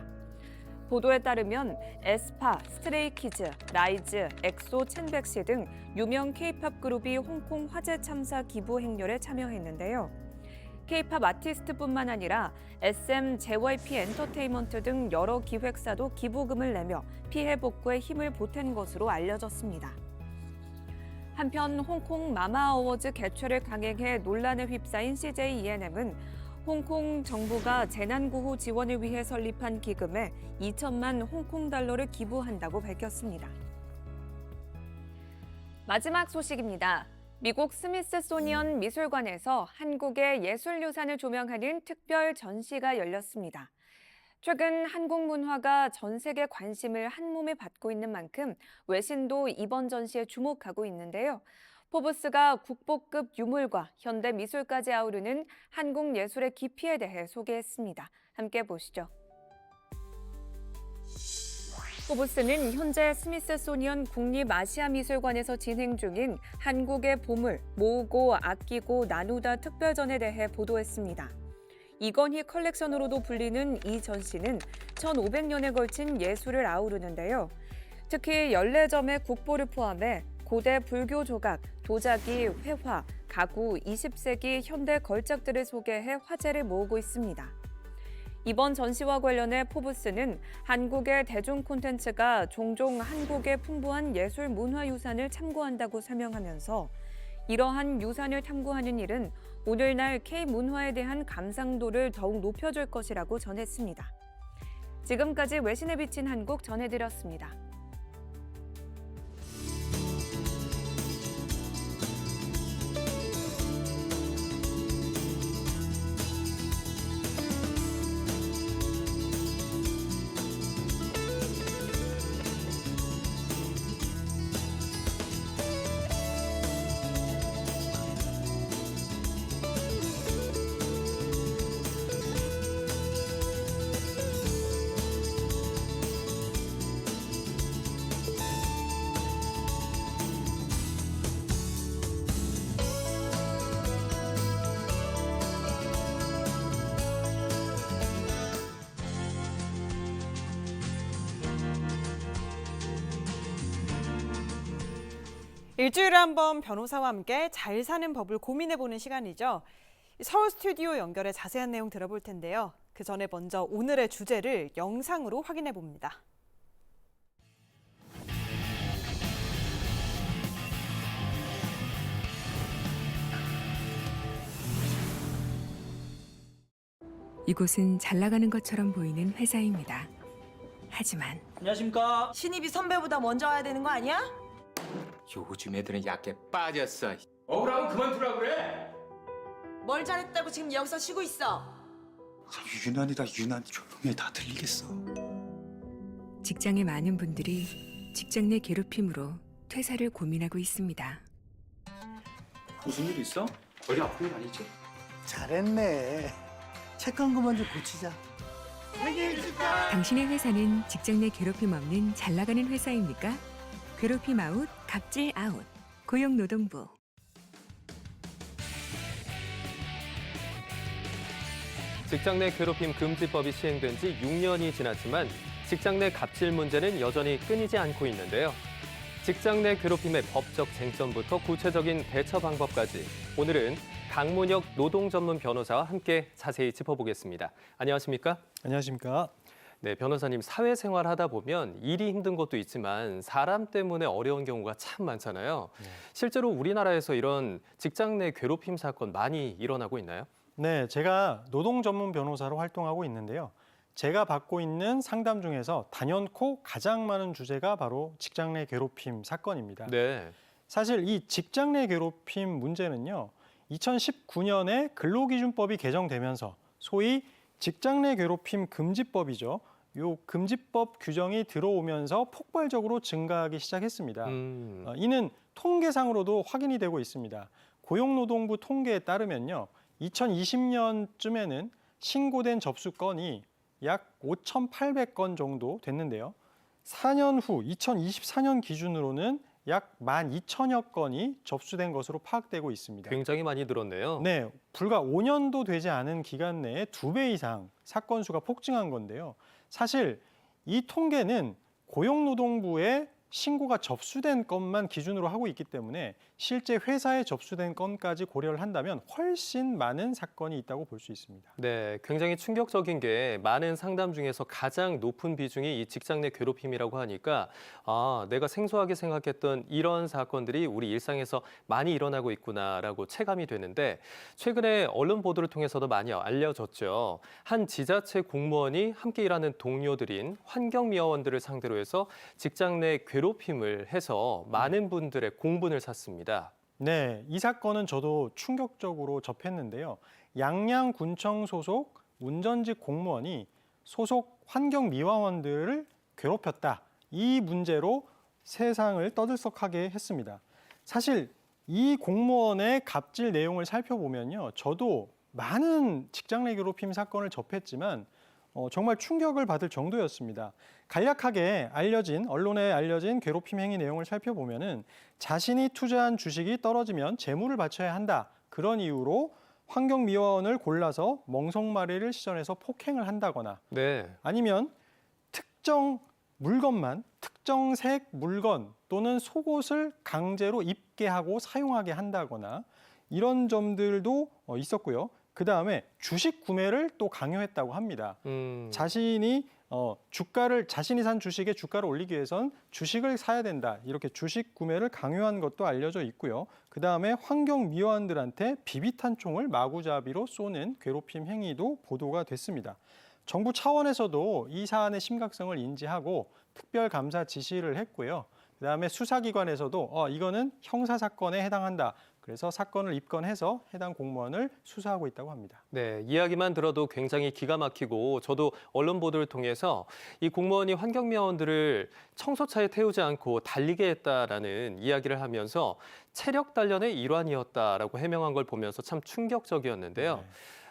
보도에 따르면 에스파, 스트레이키즈, 라이즈, 엑소, 첸백시 등 유명 K-팝 그룹이 홍콩 화재 참사 기부 행렬에 참여했는데요. K-팝 아티스트뿐만 아니라 SM, JYP 엔터테인먼트 등 여러 기획사도 기부금을 내며 피해 복구에 힘을 보탠 것으로 알려졌습니다. 한편 홍콩 마마 어워즈 개최를 강행해 논란에 휩싸인 CJ E&M은 홍콩 정부가 재난구호 지원을 위해 설립한 기금에 2천만 홍콩 달러를 기부한다고 밝혔습니다. 마지막 소식입니다. 미국 스미스소니언 미술관에서 한국의 예술유산을 조명하는 특별 전시가 열렸습니다. 최근 한국 문화가 전 세계 관심을 한몸에 받고 있는 만큼 외신도 이번 전시에 주목하고 있는데요. 포브스가 국보급 유물과 현대 미술까지 아우르는 한국 예술의 깊이에 대해 소개했습니다. 함께 보시죠. 포브스는 현재 스미스소니언 국립아시아미술관에서 진행 중인 한국의 보물, 모으고 아끼고 나누다 특별전에 대해 보도했습니다. 이건희 컬렉션으로도 불리는 이 전시는 1500년에 걸친 예술을 아우르는데요. 특히 14점의 국보를 포함해 고대 불교 조각, 도자기, 회화, 가구, 20세기 현대 걸작들을 소개해 화제를 모으고 있습니다. 이번 전시와 관련해 포브스는 한국의 대중 콘텐츠가 종종 한국의 풍부한 예술 문화유산을 참고한다고 설명하면서 이러한 유산을 탐구하는 일은 오늘날 K-문화에 대한 감상도를 더욱 높여줄 것이라고 전했습니다. 지금까지 외신에 비친 한국 전해드렸습니다. 일주일에 한 번 변호사와 함께 잘 사는 법을 고민해보는 시간이죠. 서울 스튜디오 연결해 자세한 내용 들어볼 텐데요. 그 전에 먼저 오늘의 주제를 영상으로 확인해봅니다. 이곳은 잘 나가는 것처럼 보이는 회사입니다. 하지만 안녕하십니까. 신입이 선배보다 먼저 와야 되는 거 아니야? 요즘 애들은 약에 빠졌어. 억울하면 그만두라 그래. 뭘 잘했다고 지금 여기서 쉬고 있어. 유난이다 유난. 조용히 다 들리겠어. 직장의 많은 분들이 직장 내 괴롭힘으로 퇴사를 고민하고 있습니다. 무슨 일 있어? 어디 아픈 건 아니지? 잘했네. 책감 그만 좀 고치자. 당신의 회사는 직장 내 괴롭힘 없는 잘 나가는 회사입니까? 괴롭힘 아웃, 갑질 아웃. 고용노동부. 직장 내 괴롭힘 금지법이 시행된 지 6년이 지났지만 직장 내 갑질 문제는 여전히 끊이지 않고 있는데요. 직장 내 괴롭힘의 법적 쟁점부터 구체적인 대처 방법까지 오늘은 강문혁 노동 전문 변호사와 함께 자세히 짚어보겠습니다. 안녕하십니까? 안녕하십니까? 네, 변호사님, 사회생활 하다 보면 일이 힘든 것도 있지만 사람 때문에 어려운 경우가 참 많잖아요. 실제로 우리나라에서 이런 직장 내 괴롭힘 사건 많이 일어나고 있나요? 네, 제가 노동 전문 변호사로 활동하고 있는데요. 제가 받고 있는 상담 중에서 단연코 가장 많은 주제가 바로 직장 내 괴롭힘 사건입니다. 네. 사실 이 직장 내 괴롭힘 문제는요. 2019년에 근로기준법이 개정되면서 소위 직장 내 괴롭힘 금지법이죠. 요 금지법 규정이 들어오면서 폭발적으로 증가하기 시작했습니다. 이는 통계상으로도 확인이 되고 있습니다. 고용노동부 통계에 따르면요. 2020년쯤에는 신고된 접수 건이 약 5,800건 정도 됐는데요. 4년 후 2024년 기준으로는 약 12,000여 건이 접수된 것으로 파악되고 있습니다. 굉장히 많이 늘었네요. 네, 불과 5년도 되지 않은 기간 내에 2배 이상 사건 수가 폭증한 건데요. 사실 이 통계는 고용노동부의 신고가 접수된 건만 기준으로 하고 있기 때문에 실제 회사에 접수된 건까지 고려를 한다면 훨씬 많은 사건이 있다고 볼 수 있습니다. 네, 굉장히 충격적인 게 많은 상담 중에서 가장 높은 비중이 이 직장 내 괴롭힘이라고 하니까 내가 생소하게 생각했던 이런 사건들이 우리 일상에서 많이 일어나고 있구나라고 체감이 되는데 최근에 언론 보도를 통해서도 많이 알려졌죠. 한 지자체 공무원이 함께 일하는 동료들인 환경미화원들을 상대로 해서 직장 내 괴롭힘을 해서 많은 분들의 공분을 샀습니다. 네, 이 사건은 저도 충격적으로 접했는데요. 양양군청 소속 운전직 공무원이 소속 환경미화원들을 괴롭혔다. 이 문제로 세상을 떠들썩하게 했습니다. 사실 이 공무원의 갑질 내용을 살펴보면요. 저도 많은 직장 내 괴롭힘 사건을 접했지만 정말 충격을 받을 정도였습니다. 간략하게 언론에 알려진 괴롭힘 행위 내용을 살펴보면은 자신이 투자한 주식이 떨어지면 재물을 바쳐야 한다. 그런 이유로 환경미화원을 골라서 멍석마리를 시전해서 폭행을 한다거나 아니면 특정 물건만 특정색 물건 또는 속옷을 강제로 입게 하고 사용하게 한다거나 이런 점들도 있었고요. 그다음에 주식 구매를 또 강요했다고 합니다. 자신이 산 주식의 주가를 올리기 위해선 주식을 사야 된다. 이렇게 주식 구매를 강요한 것도 알려져 있고요. 그다음에 환경미화원들한테 비비탄 총을 마구잡이로 쏘는 괴롭힘 행위도 보도가 됐습니다. 정부 차원에서도 이 사안의 심각성을 인지하고 특별감사 지시를 했고요. 그다음에 수사기관에서도 이거는 형사사건에 해당한다. 그래서 사건을 입건해서 해당 공무원을 수사하고 있다고 합니다. 네, 이야기만 들어도 굉장히 기가 막히고 저도 언론 보도를 통해서 이 공무원이 환경미화원들을 청소차에 태우지 않고 달리게 했다라는 이야기를 하면서 체력 단련의 일환이었다라고 해명한 걸 보면서 참 충격적이었는데요.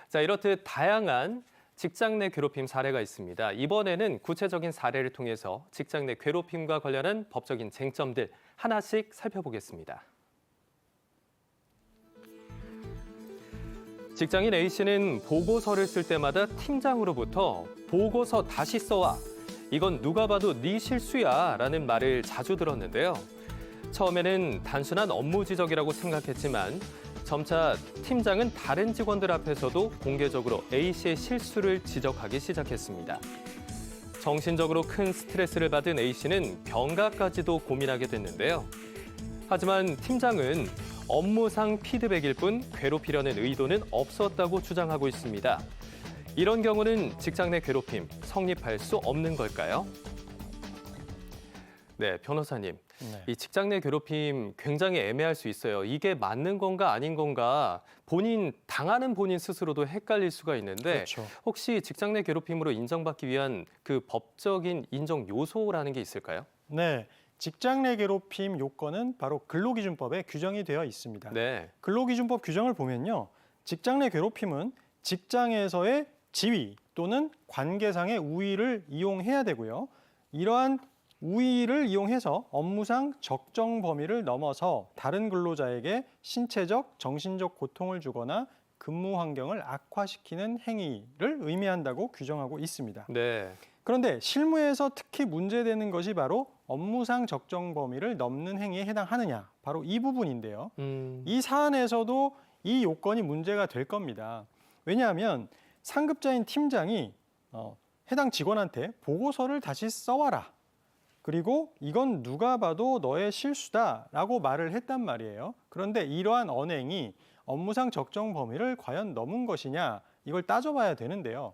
자, 이렇듯 다양한 직장 내 괴롭힘 사례가 있습니다. 이번에는 구체적인 사례를 통해서 직장 내 괴롭힘과 관련한 법적인 쟁점들 하나씩 살펴보겠습니다. 직장인 A씨는 보고서를 쓸 때마다 팀장으로부터 보고서 다시 써와. 이건 누가 봐도 네 실수야 라는 말을 자주 들었는데요. 처음에는 단순한 업무 지적이라고 생각했지만 점차 팀장은 다른 직원들 앞에서도 공개적으로 A씨의 실수를 지적하기 시작했습니다. 정신적으로 큰 스트레스를 받은 A씨는 병가까지도 고민하게 됐는데요. 하지만 팀장은 업무상 피드백일 뿐 괴롭히려는 의도는 없었다고 주장하고 있습니다. 이런 경우는 직장 내 괴롭힘 성립할 수 없는 걸까요? 네, 변호사님. 이 직장 내 괴롭힘 굉장히 애매할 수 있어요. 이게 맞는 건가 아닌 건가 당하는 본인 스스로도 헷갈릴 수가 있는데 혹시 직장 내 괴롭힘으로 인정받기 위한 그 법적인 인정 요소라는 게 있을까요? 네. 직장 내 괴롭힘 요건은 바로 근로기준법에 규정이 되어 있습니다. 근로기준법 규정을 보면요. 직장 내 괴롭힘은 직장에서의 지위 또는 관계상의 우위를 이용해야 되고요. 이러한 우위를 이용해서 업무상 적정 범위를 넘어서 다른 근로자에게 신체적, 정신적 고통을 주거나 근무 환경을 악화시키는 행위를 의미한다고 규정하고 있습니다. 그런데 실무에서 특히 문제되는 것이 바로 업무상 적정 범위를 넘는 행위에 해당하느냐, 바로 이 부분인데요. 이 사안에서도 이 요건이 문제가 될 겁니다. 왜냐하면 상급자인 팀장이 해당 직원한테 보고서를 다시 써와라. 그리고 이건 누가 봐도 너의 실수다라고 말을 했단 말이에요. 그런데 이러한 언행이 업무상 적정 범위를 과연 넘은 것이냐, 이걸 따져봐야 되는데요.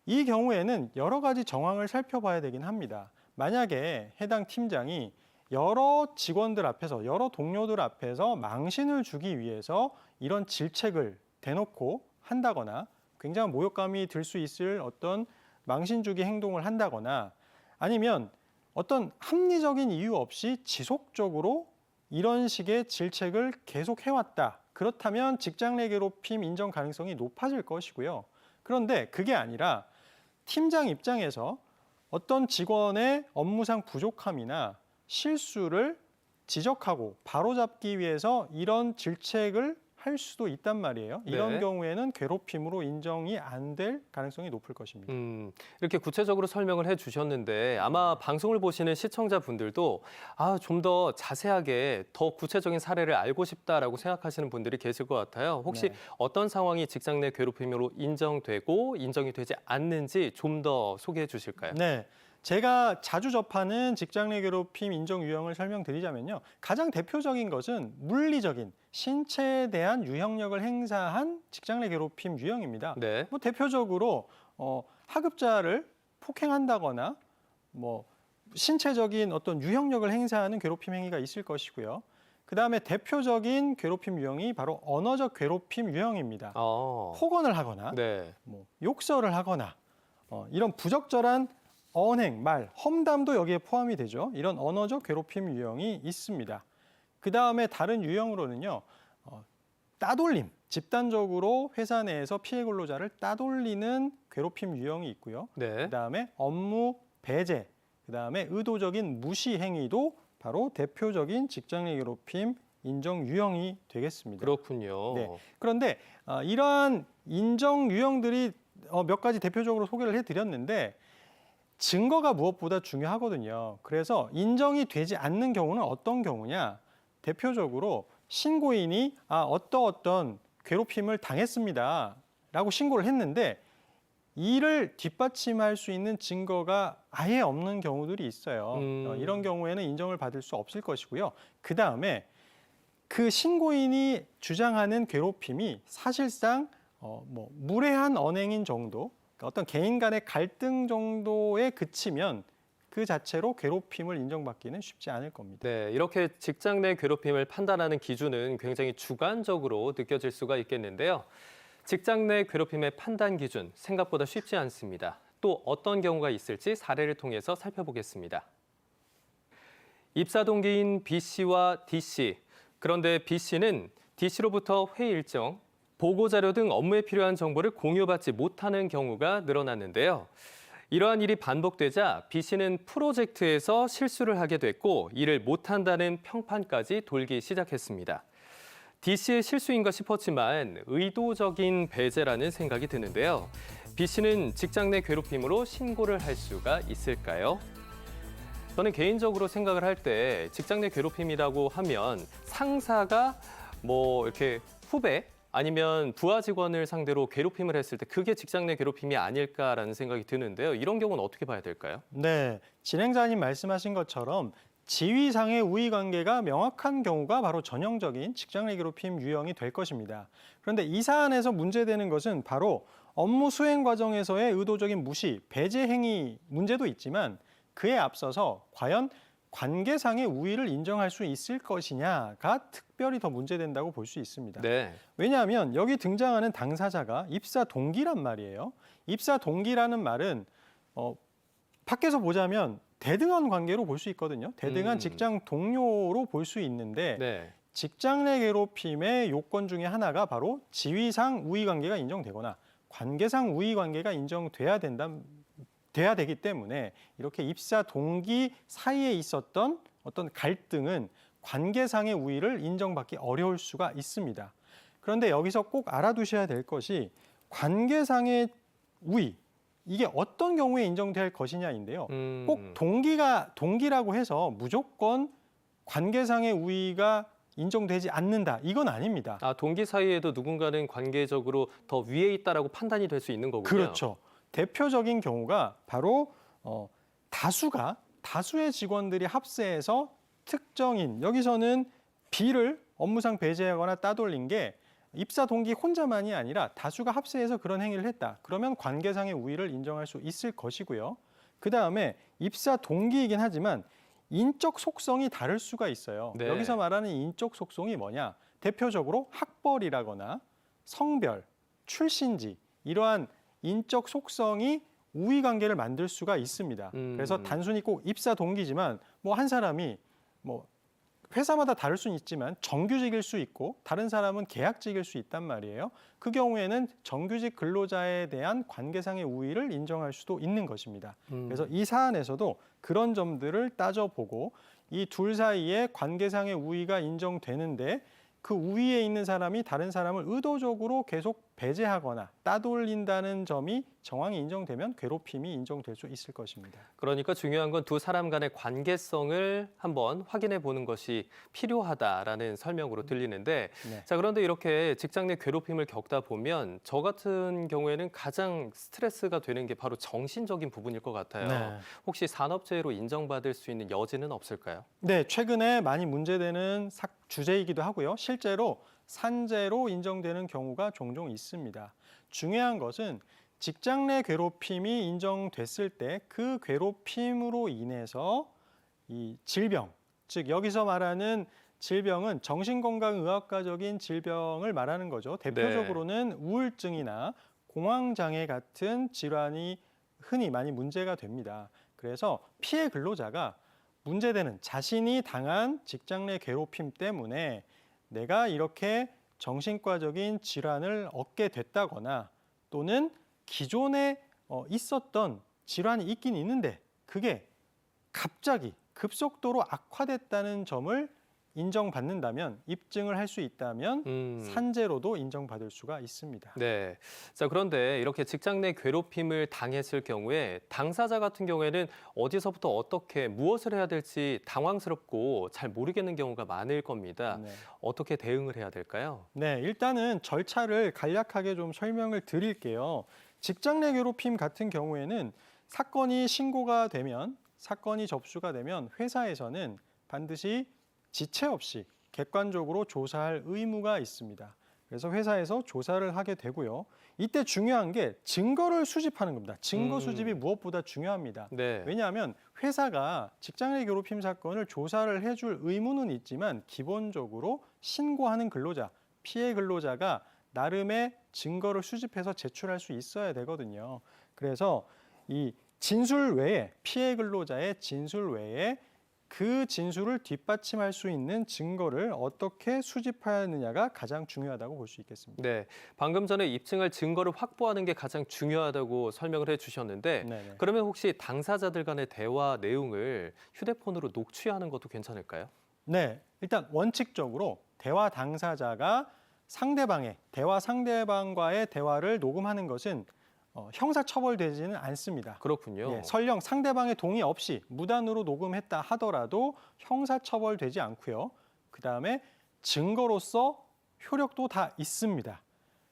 이 경우에는 여러 가지 정황을 살펴봐야 되긴 합니다. 만약에 해당 팀장이 여러 직원들 앞에서, 여러 동료들 앞에서 망신을 주기 위해서 이런 질책을 대놓고 한다거나 굉장한 모욕감이 들 수 있을 어떤 망신 주기 행동을 한다거나 아니면 어떤 합리적인 이유 없이 지속적으로 이런 식의 질책을 계속 해왔다. 그렇다면 직장 내 괴롭힘 인정 가능성이 높아질 것이고요. 그런데 그게 아니라 팀장 입장에서 어떤 직원의 업무상 부족함이나 실수를 지적하고 바로잡기 위해서 이런 질책을 할 수도 있단 말이에요. 이런 네. 경우에는 괴롭힘으로 인정이 안 될 가능성이 높을 것입니다. 이렇게 구체적으로 설명을 해주셨는데 아마 방송을 보시는 시청자분들도 좀 더 자세하게 더 구체적인 사례를 알고 싶다라고 생각하시는 분들이 계실 것 같아요. 혹시 네. 어떤 상황이 직장 내 괴롭힘으로 인정되고 인정이 되지 않는지 좀 더 소개해 주실까요? 네. 제가 자주 접하는 직장 내 괴롭힘 인정 유형을 설명드리자면요. 가장 대표적인 것은 물리적인 신체에 대한 유형력을 행사한 직장 내 괴롭힘 유형입니다. 네. 뭐 대표적으로 하급자를 폭행한다거나 뭐 신체적인 어떤 유형력을 행사하는 괴롭힘 행위가 있을 것이고요. 그다음에 대표적인 괴롭힘 유형이 바로 언어적 괴롭힘 유형입니다. 폭언을 하거나 네. 뭐 욕설을 하거나 이런 부적절한 언행, 말, 험담도 여기에 포함이 되죠. 이런 언어적 괴롭힘 유형이 있습니다. 그다음에 다른 유형으로는요. 따돌림, 집단적으로 회사 내에서 피해 근로자를 따돌리는 괴롭힘 유형이 있고요. 네. 그다음에 업무 배제, 그다음에 의도적인 무시 행위도 바로 대표적인 직장 내 괴롭힘 인정 유형이 되겠습니다. 그렇군요. 네. 그런데 이러한 인정 유형들이 몇 가지 대표적으로 소개를 해드렸는데 증거가 무엇보다 중요하거든요. 그래서 인정이 되지 않는 경우는 어떤 경우냐? 대표적으로 신고인이 어떤 괴롭힘을 당했습니다 라고 신고를 했는데 이를 뒷받침할 수 있는 증거가 아예 없는 경우들이 있어요. 이런 경우에는 인정을 받을 수 없을 것이고요. 그다음에 그 신고인이 주장하는 괴롭힘이 사실상 무례한 언행인 정도, 어떤 개인 간의 갈등 정도에 그치면 그 자체로 괴롭힘을 인정받기는 쉽지 않을 겁니다. 네, 이렇게 직장 내 괴롭힘을 판단하는 기준은 굉장히 주관적으로 느껴질 수가 있겠는데요. 직장 내 괴롭힘의 판단 기준 생각보다 쉽지 않습니다. 또 어떤 경우가 있을지 사례를 통해서 살펴보겠습니다. 입사 동기인 B 씨와 D 씨. 그런데 B 씨는 D 씨로부터 회의 일정, 보고 자료 등 업무에 필요한 정보를 공유받지 못하는 경우가 늘어났는데요. 이러한 일이 반복되자 B 씨는 프로젝트에서 실수를 하게 됐고 이를 못한다는 평판까지 돌기 시작했습니다. D 씨의 실수인가 싶었지만 의도적인 배제라는 생각이 드는데요. B 씨는 직장 내 괴롭힘으로 신고를 할 수가 있을까요? 저는 개인적으로 생각을 할 때 직장 내 괴롭힘이라고 하면 상사가 이렇게 후배 아니면 부하 직원을 상대로 괴롭힘을 했을 때 그게 직장 내 괴롭힘이 아닐까라는 생각이 드는데요. 이런 경우는 어떻게 봐야 될까요? 네, 진행자님 말씀하신 것처럼 지위상의 우위 관계가 명확한 경우가 바로 전형적인 직장 내 괴롭힘 유형이 될 것입니다. 그런데 이 사안에서 문제되는 것은 바로 업무 수행 과정에서의 의도적인 무시, 배제 행위 문제도 있지만 그에 앞서서 과연 관계상의 우위를 인정할 수 있을 것이냐가 특별히 더 문제된다고 볼 수 있습니다. 네. 왜냐하면 여기 등장하는 당사자가 입사 동기란 말이에요. 입사 동기라는 말은 밖에서 보자면 대등한 관계로 볼 수 있거든요. 대등한 직장 동료로 볼 수 있는데 네. 직장 내 괴롭힘의 요건 중에 하나가 바로 지위상 우위 관계가 인정되거나 관계상 우위 관계가 인정돼야 되기 때문에 이렇게 입사 동기 사이에 있었던 어떤 갈등은 관계상의 우위를 인정받기 어려울 수가 있습니다. 그런데 여기서 꼭 알아두셔야 될 것이 관계상의 우위, 이게 어떤 경우에 인정될 것이냐인데요. 꼭 동기라고 해서 무조건 관계상의 우위가 인정되지 않는다. 이건 아닙니다. 동기 사이에도 누군가는 관계적으로 더 위에 있다라고 판단이 될 수 있는 거군요. 그렇죠. 대표적인 경우가 바로 다수의 직원들이 합세해서 특정인, 여기서는 B를 업무상 배제하거나 따돌린 게 입사 동기 혼자만이 아니라 다수가 합세해서 그런 행위를 했다. 그러면 관계상의 우위를 인정할 수 있을 것이고요. 그다음에 입사 동기이긴 하지만 인적 속성이 다를 수가 있어요. 네. 여기서 말하는 인적 속성이 뭐냐? 대표적으로 학벌이라거나 성별, 출신지 이러한 인적 속성이 우위 관계를 만들 수가 있습니다. 그래서 단순히 꼭 입사 동기지만 한 사람이 회사마다 다를 수는 있지만 정규직일 수 있고 다른 사람은 계약직일 수 있단 말이에요. 그 경우에는 정규직 근로자에 대한 관계상의 우위를 인정할 수도 있는 것입니다. 그래서 이 사안에서도 그런 점들을 따져보고 이 둘 사이에 관계상의 우위가 인정되는데 그 우위에 있는 사람이 다른 사람을 의도적으로 계속 배제하거나 따돌린다는 점이 정황이 인정되면 괴롭힘이 인정될 수 있을 것입니다. 그러니까 중요한 건 두 사람 간의 관계성을 한번 확인해 보는 것이 필요하다라는 설명으로 들리는데 네. 자, 그런데 이렇게 직장 내 괴롭힘을 겪다 보면 저 같은 경우에는 가장 스트레스가 되는 게 바로 정신적인 부분일 것 같아요. 네. 혹시 산업재해로 인정받을 수 있는 여지는 없을까요? 네, 최근에 많이 문제되는 주제이기도 하고요. 실제로 산재로 인정되는 경우가 종종 있습니다. 중요한 것은 직장 내 괴롭힘이 인정됐을 때 그 괴롭힘으로 인해서 이 질병, 즉 여기서 말하는 질병은 정신건강의학과적인 질병을 말하는 거죠. 대표적으로는 우울증이나 공황장애 같은 질환이 흔히 많이 문제가 됩니다. 그래서 피해 근로자가 문제되는 자신이 당한 직장 내 괴롭힘 때문에 내가 이렇게 정신과적인 질환을 얻게 됐다거나 또는 기존에 있었던 질환이 있긴 있는데 그게 갑자기 급속도로 악화됐다는 점을 인정받는다면, 입증을 할 수 있다면 산재로도 인정받을 수가 있습니다. 네. 자, 그런데 이렇게 직장 내 괴롭힘을 당했을 경우에 당사자 같은 경우에는 어디서부터 어떻게 무엇을 해야 될지 당황스럽고 잘 모르겠는 경우가 많을 겁니다. 네. 어떻게 대응을 해야 될까요? 네, 일단은 절차를 간략하게 좀 설명을 드릴게요. 직장 내 괴롭힘 같은 경우에는 사건이 신고가 되면, 사건이 접수가 되면 회사에서는 반드시 지체 없이 객관적으로 조사할 의무가 있습니다. 그래서 회사에서 조사를 하게 되고요. 이때 중요한 게 증거를 수집하는 겁니다. 증거 수집이 무엇보다 중요합니다. 네. 왜냐하면 회사가 직장 내 괴롭힘 사건을 조사를 해줄 의무는 있지만 기본적으로 신고하는 근로자, 피해 근로자가 나름의 증거를 수집해서 제출할 수 있어야 되거든요. 그래서 이 진술 외에, 피해 근로자의 진술 외에 그 진술을 뒷받침할 수 있는 증거를 어떻게 수집하느냐가 가장 중요하다고 볼 수 있겠습니다. 네, 방금 전에 입증할 증거를 확보하는 게 가장 중요하다고 설명을 해주셨는데 네네. 그러면 혹시 당사자들 간의 대화 내용을 휴대폰으로 녹취하는 것도 괜찮을까요? 네, 일단 원칙적으로 대화 당사자가 상대방과의 대화를 녹음하는 것은 형사처벌되지는 않습니다. 그렇군요. 예, 설령 상대방의 동의 없이 무단으로 녹음했다 하더라도 형사처벌되지 않고요. 그다음에 증거로서 효력도 다 있습니다.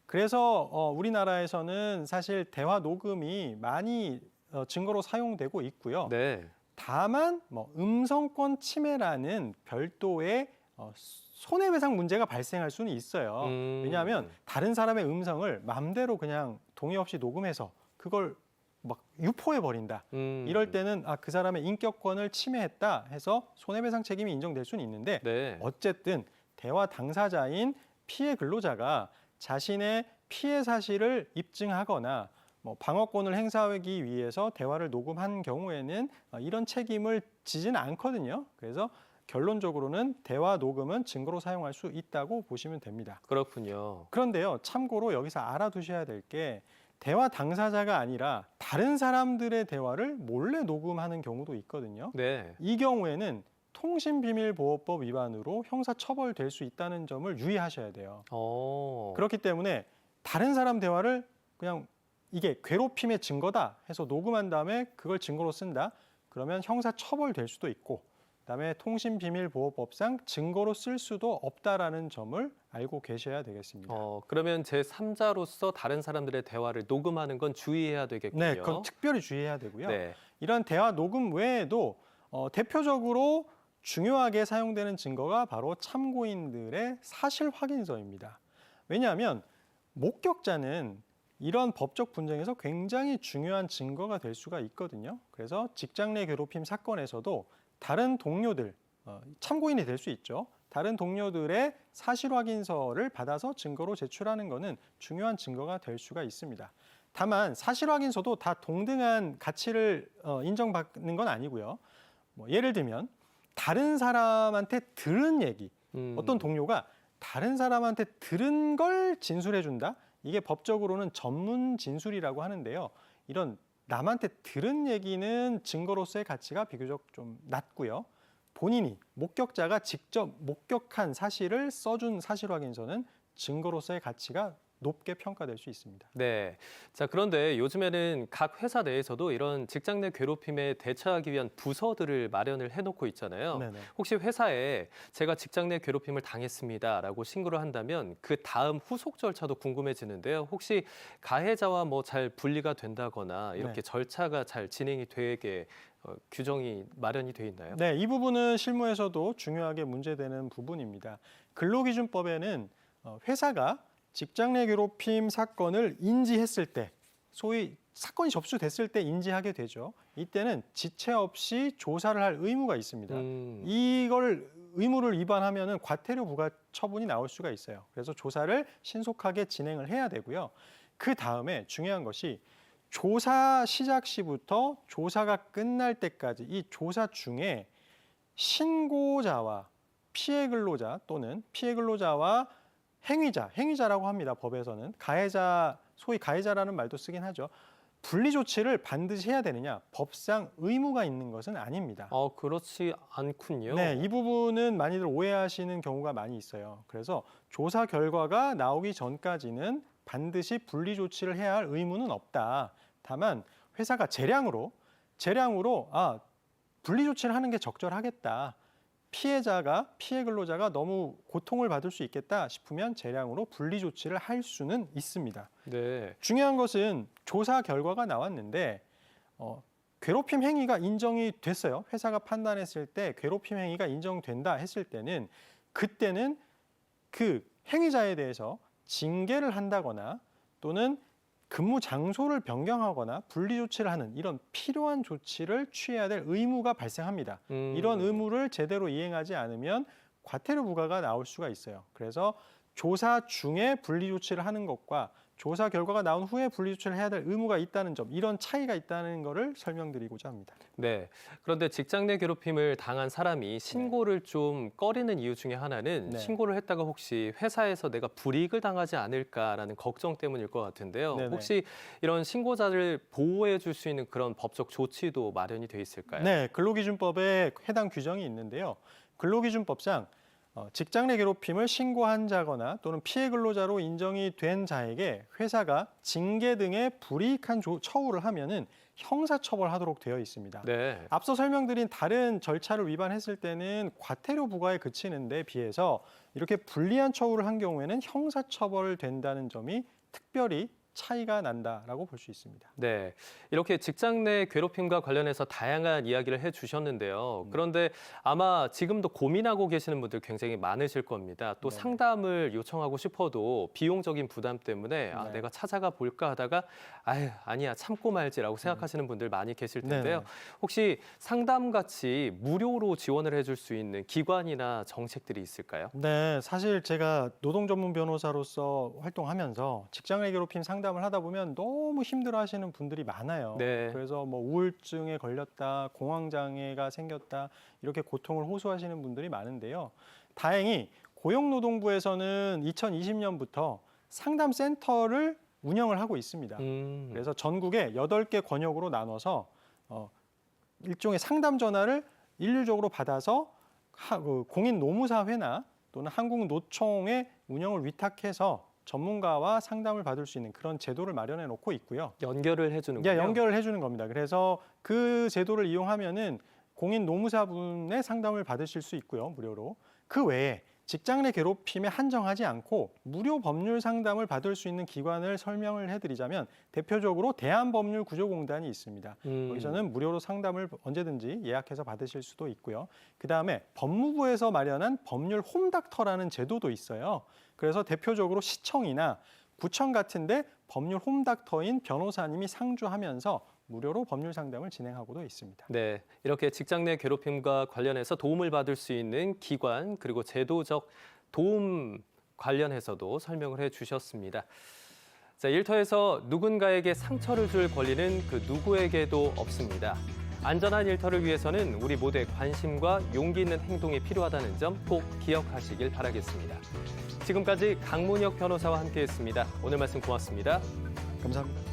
그래서 우리나라에서는 사실 대화 녹음이 많이 증거로 사용되고 있고요. 네. 다만 음성권 침해라는 별도의 손해배상 문제가 발생할 수는 있어요. 왜냐하면 다른 사람의 음성을 맘대로 그냥 동의 없이 녹음해서 그걸 막 유포해 버린다. 이럴 때는 그 사람의 인격권을 침해했다 해서 손해배상 책임이 인정될 수는 있는데 네. 어쨌든 대화 당사자인 피해 근로자가 자신의 피해 사실을 입증하거나 방어권을 행사하기 위해서 대화를 녹음한 경우에는 이런 책임을 지지는 않거든요. 그래서 결론적으로는 대화 녹음은 증거로 사용할 수 있다고 보시면 됩니다. 그렇군요. 그런데요, 참고로 여기서 알아두셔야 될 게 대화 당사자가 아니라 다른 사람들의 대화를 몰래 녹음하는 경우도 있거든요. 네. 이 경우에는 통신비밀보호법 위반으로 형사처벌될 수 있다는 점을 유의하셔야 돼요. 그렇기 때문에 다른 사람 대화를 그냥 이게 괴롭힘의 증거다 해서 녹음한 다음에 그걸 증거로 쓴다. 그러면 형사처벌될 수도 있고 그다음에 통신비밀보호법상 증거로 쓸 수도 없다라는 점을 알고 계셔야 되겠습니다. 그러면 제3자로서 다른 사람들의 대화를 녹음하는 건 주의해야 되겠군요. 네, 그건 특별히 주의해야 되고요. 네. 이런 대화 녹음 외에도 대표적으로 중요하게 사용되는 증거가 바로 참고인들의 사실 확인서입니다. 왜냐하면 목격자는 이런 법적 분쟁에서 굉장히 중요한 증거가 될 수가 있거든요. 그래서 직장 내 괴롭힘 사건에서도 다른 동료들, 참고인이 될 수 있죠. 다른 동료들의 사실 확인서를 받아서 증거로 제출하는 것은 중요한 증거가 될 수가 있습니다. 다만 사실 확인서도 다 동등한 가치를 인정받는 건 아니고요. 예를 들면 다른 사람한테 들은 얘기, 어떤 동료가 다른 사람한테 들은 걸 진술해 준다? 이게 법적으로는 전문 진술이라고 하는데요. 이런 남한테 들은 얘기는 증거로서의 가치가 비교적 좀 낮고요. 본인이 목격자가 직접 목격한 사실을 써준 사실 확인서는 증거로서의 가치가 높게 평가될 수 있습니다. 네. 자, 그런데 요즘에는 각 회사 내에서도 이런 직장 내 괴롭힘에 대처하기 위한 부서들을 마련을 해놓고 있잖아요. 네네. 혹시 회사에 제가 직장 내 괴롭힘을 당했습니다라고 신고를 한다면 그 다음 후속 절차도 궁금해지는데요. 혹시 가해자와 뭐 잘 분리가 된다거나 이렇게 네. 절차가 잘 진행이 되게 규정이 마련이 돼 있나요? 네, 이 부분은 실무에서도 중요하게 문제되는 부분입니다. 근로기준법에는 회사가 직장 내 괴롭힘 사건을 인지했을 때, 소위 사건이 접수됐을 때 인지하게 되죠. 이때는 지체 없이 조사를 할 의무가 있습니다. 이걸 의무를 위반하면은 과태료 부과 처분이 나올 수가 있어요. 그래서 조사를 신속하게 진행을 해야 되고요. 그 다음에 중요한 것이 조사 시작 시부터 조사가 끝날 때까지 이 조사 중에 신고자와 피해 근로자 또는 피해 근로자와 행위자라고 합니다. 법에서는 가해자, 소위 가해자라는 말도 쓰긴 하죠. 분리 조치를 반드시 해야 되느냐? 법상 의무가 있는 것은 아닙니다. 그렇지 않군요. 네, 이 부분은 많이들 오해하시는 경우가 많이 있어요. 그래서 조사 결과가 나오기 전까지는 반드시 분리 조치를 해야 할 의무는 없다. 다만 회사가 재량으로 분리 조치를 하는 게 적절하겠다. 피해 근로자가 너무 고통을 받을 수 있겠다 싶으면 재량으로 분리 조치를 할 수는 있습니다. 네. 중요한 것은 조사 결과가 나왔는데 괴롭힘 행위가 인정이 됐어요. 회사가 판단했을 때 괴롭힘 행위가 인정된다 했을 때는 그때는 그 행위자에 대해서 징계를 한다거나 또는 근무 장소를 변경하거나 분리 조치를 하는 이런 필요한 조치를 취해야 될 의무가 발생합니다. 이런 의무를 제대로 이행하지 않으면 과태료 부과가 나올 수가 있어요. 그래서 조사 중에 분리 조치를 하는 것과 조사 결과가 나온 후에 분리 조치를 해야 될 의무가 있다는 점, 이런 차이가 있다는 것을 설명드리고자 합니다. 네. 그런데 직장 내 괴롭힘을 당한 사람이 신고를 좀 꺼리는 이유 중에 하나는 네. 신고를 했다가 혹시 회사에서 내가 불이익을 당하지 않을까라는 걱정 때문일 것 같은데요. 네네. 혹시 이런 신고자를 보호해 줄 수 있는 그런 법적 조치도 마련이 돼 있을까요? 네, 근로기준법에 해당 규정이 있는데요. 근로기준법상 직장 내 괴롭힘을 신고한 자거나 또는 피해 근로자로 인정이 된 자에게 회사가 징계 등의 불이익한 처우를 하면은 형사처벌하도록 되어 있습니다. 네. 앞서 설명드린 다른 절차를 위반했을 때는 과태료 부과에 그치는 데 비해서 이렇게 불리한 처우를 한 경우에는 형사처벌된다는 점이 특별히 차이가 난다라고 볼 수 있습니다. 네, 이렇게 직장 내 괴롭힘과 관련해서 다양한 이야기를 해주셨는데요. 그런데 아마 지금도 고민하고 계시는 분들 굉장히 많으실 겁니다. 또 상담을 요청하고 싶어도 비용적인 부담 때문에 내가 찾아가 볼까 하다가 아니야 참고 말지라고 생각하시는 분들 많이 계실 텐데요. 혹시 상담같이 무료로 지원을 해줄 수 있는 기관이나 정책들이 있을까요? 네, 사실 제가 노동 전문 변호사로서 활동하면서 직장 내 괴롭힘 상담을 하다 보면 너무 힘들어하시는 분들이 많아요. 네. 그래서 뭐 우울증에 걸렸다, 공황장애가 생겼다 이렇게 고통을 호소하시는 분들이 많은데요. 다행히 고용노동부에서는 2020년부터 상담센터를 운영을 하고 있습니다. 그래서 전국에 8개 권역으로 나눠서 일종의 상담 전화를 일률적으로 받아서 공인노무사회나 또는 한국노총의 운영을 위탁해서 전문가와 상담을 받을 수 있는 그런 제도를 마련해 놓고 있고요. 연결을 해주는군요. 예, 연결을 해주는 겁니다. 그래서 그 제도를 이용하면은 공인 노무사분의 상담을 받으실 수 있고요, 무료로. 그 외에 직장 내 괴롭힘에 한정하지 않고 무료 법률 상담을 받을 수 있는 기관을 설명을 해드리자면 대표적으로 대한법률구조공단이 있습니다. 여기서는 무료로 상담을 언제든지 예약해서 받으실 수도 있고요. 그다음에 법무부에서 마련한 법률 홈닥터라는 제도도 있어요. 그래서 대표적으로 시청이나 구청 같은데 법률 홈닥터인 변호사님이 상주하면서 무료로 법률 상담을 진행하고도 있습니다. 네, 이렇게 직장 내 괴롭힘과 관련해서 도움을 받을 수 있는 기관 그리고 제도적 도움 관련해서도 설명을 해주셨습니다. 자, 일터에서 누군가에게 상처를 줄 권리는 그 누구에게도 없습니다. 안전한 일터를 위해서는 우리 모두의 관심과 용기 있는 행동이 필요하다는 점 꼭 기억하시길 바라겠습니다. 지금까지 강문혁 변호사와 함께했습니다. 오늘 말씀 고맙습니다. 감사합니다.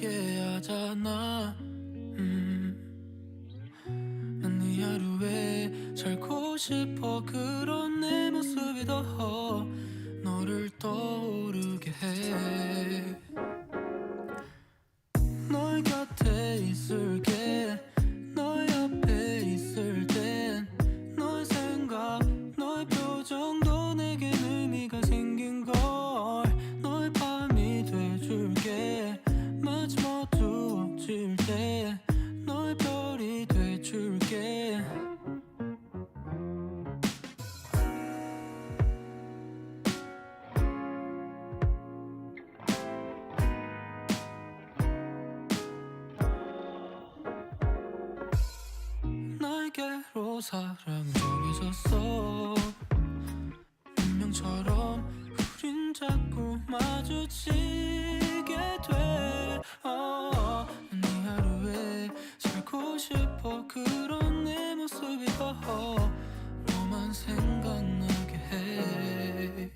함께 하잖아. 난 이 하루에 살고 싶어. 그런 내 모습이 더 너를 떠오르게 해. 널 곁에 있을게. 너 옆에 있을 땐 너의 생각, 너의 표정도 내겐 의미가 생긴 걸. 너의 밤이 돼줄게. 마치 어두워질 때 너의 별이 돼줄게. 날개로 사랑은 정해졌어. 운명처럼 우린 자꾸 마주치게 돼. 이 하루에 살고 싶어. 그런 내 모습이 더 너만 생각나게 해.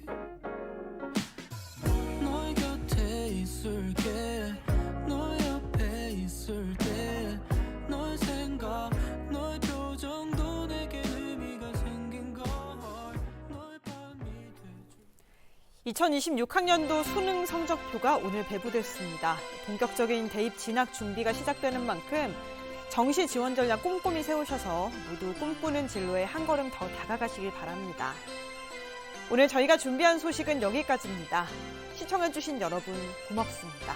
너의 곁에 있을게. 너 옆에 있을 때 너의 생각, 너의 표정도 내게 의미가 생긴 걸. 너의 밤이 돼. 2026학년도 수능 성적표가 오늘 배부됐습니다. 본격적인 대입 진학 준비가 시작되는 만큼 정시 지원 전략 꼼꼼히 세우셔서 모두 꿈꾸는 진로에 한 걸음 더 다가가시길 바랍니다. 오늘 저희가 준비한 소식은 여기까지입니다. 시청해주신 여러분 고맙습니다.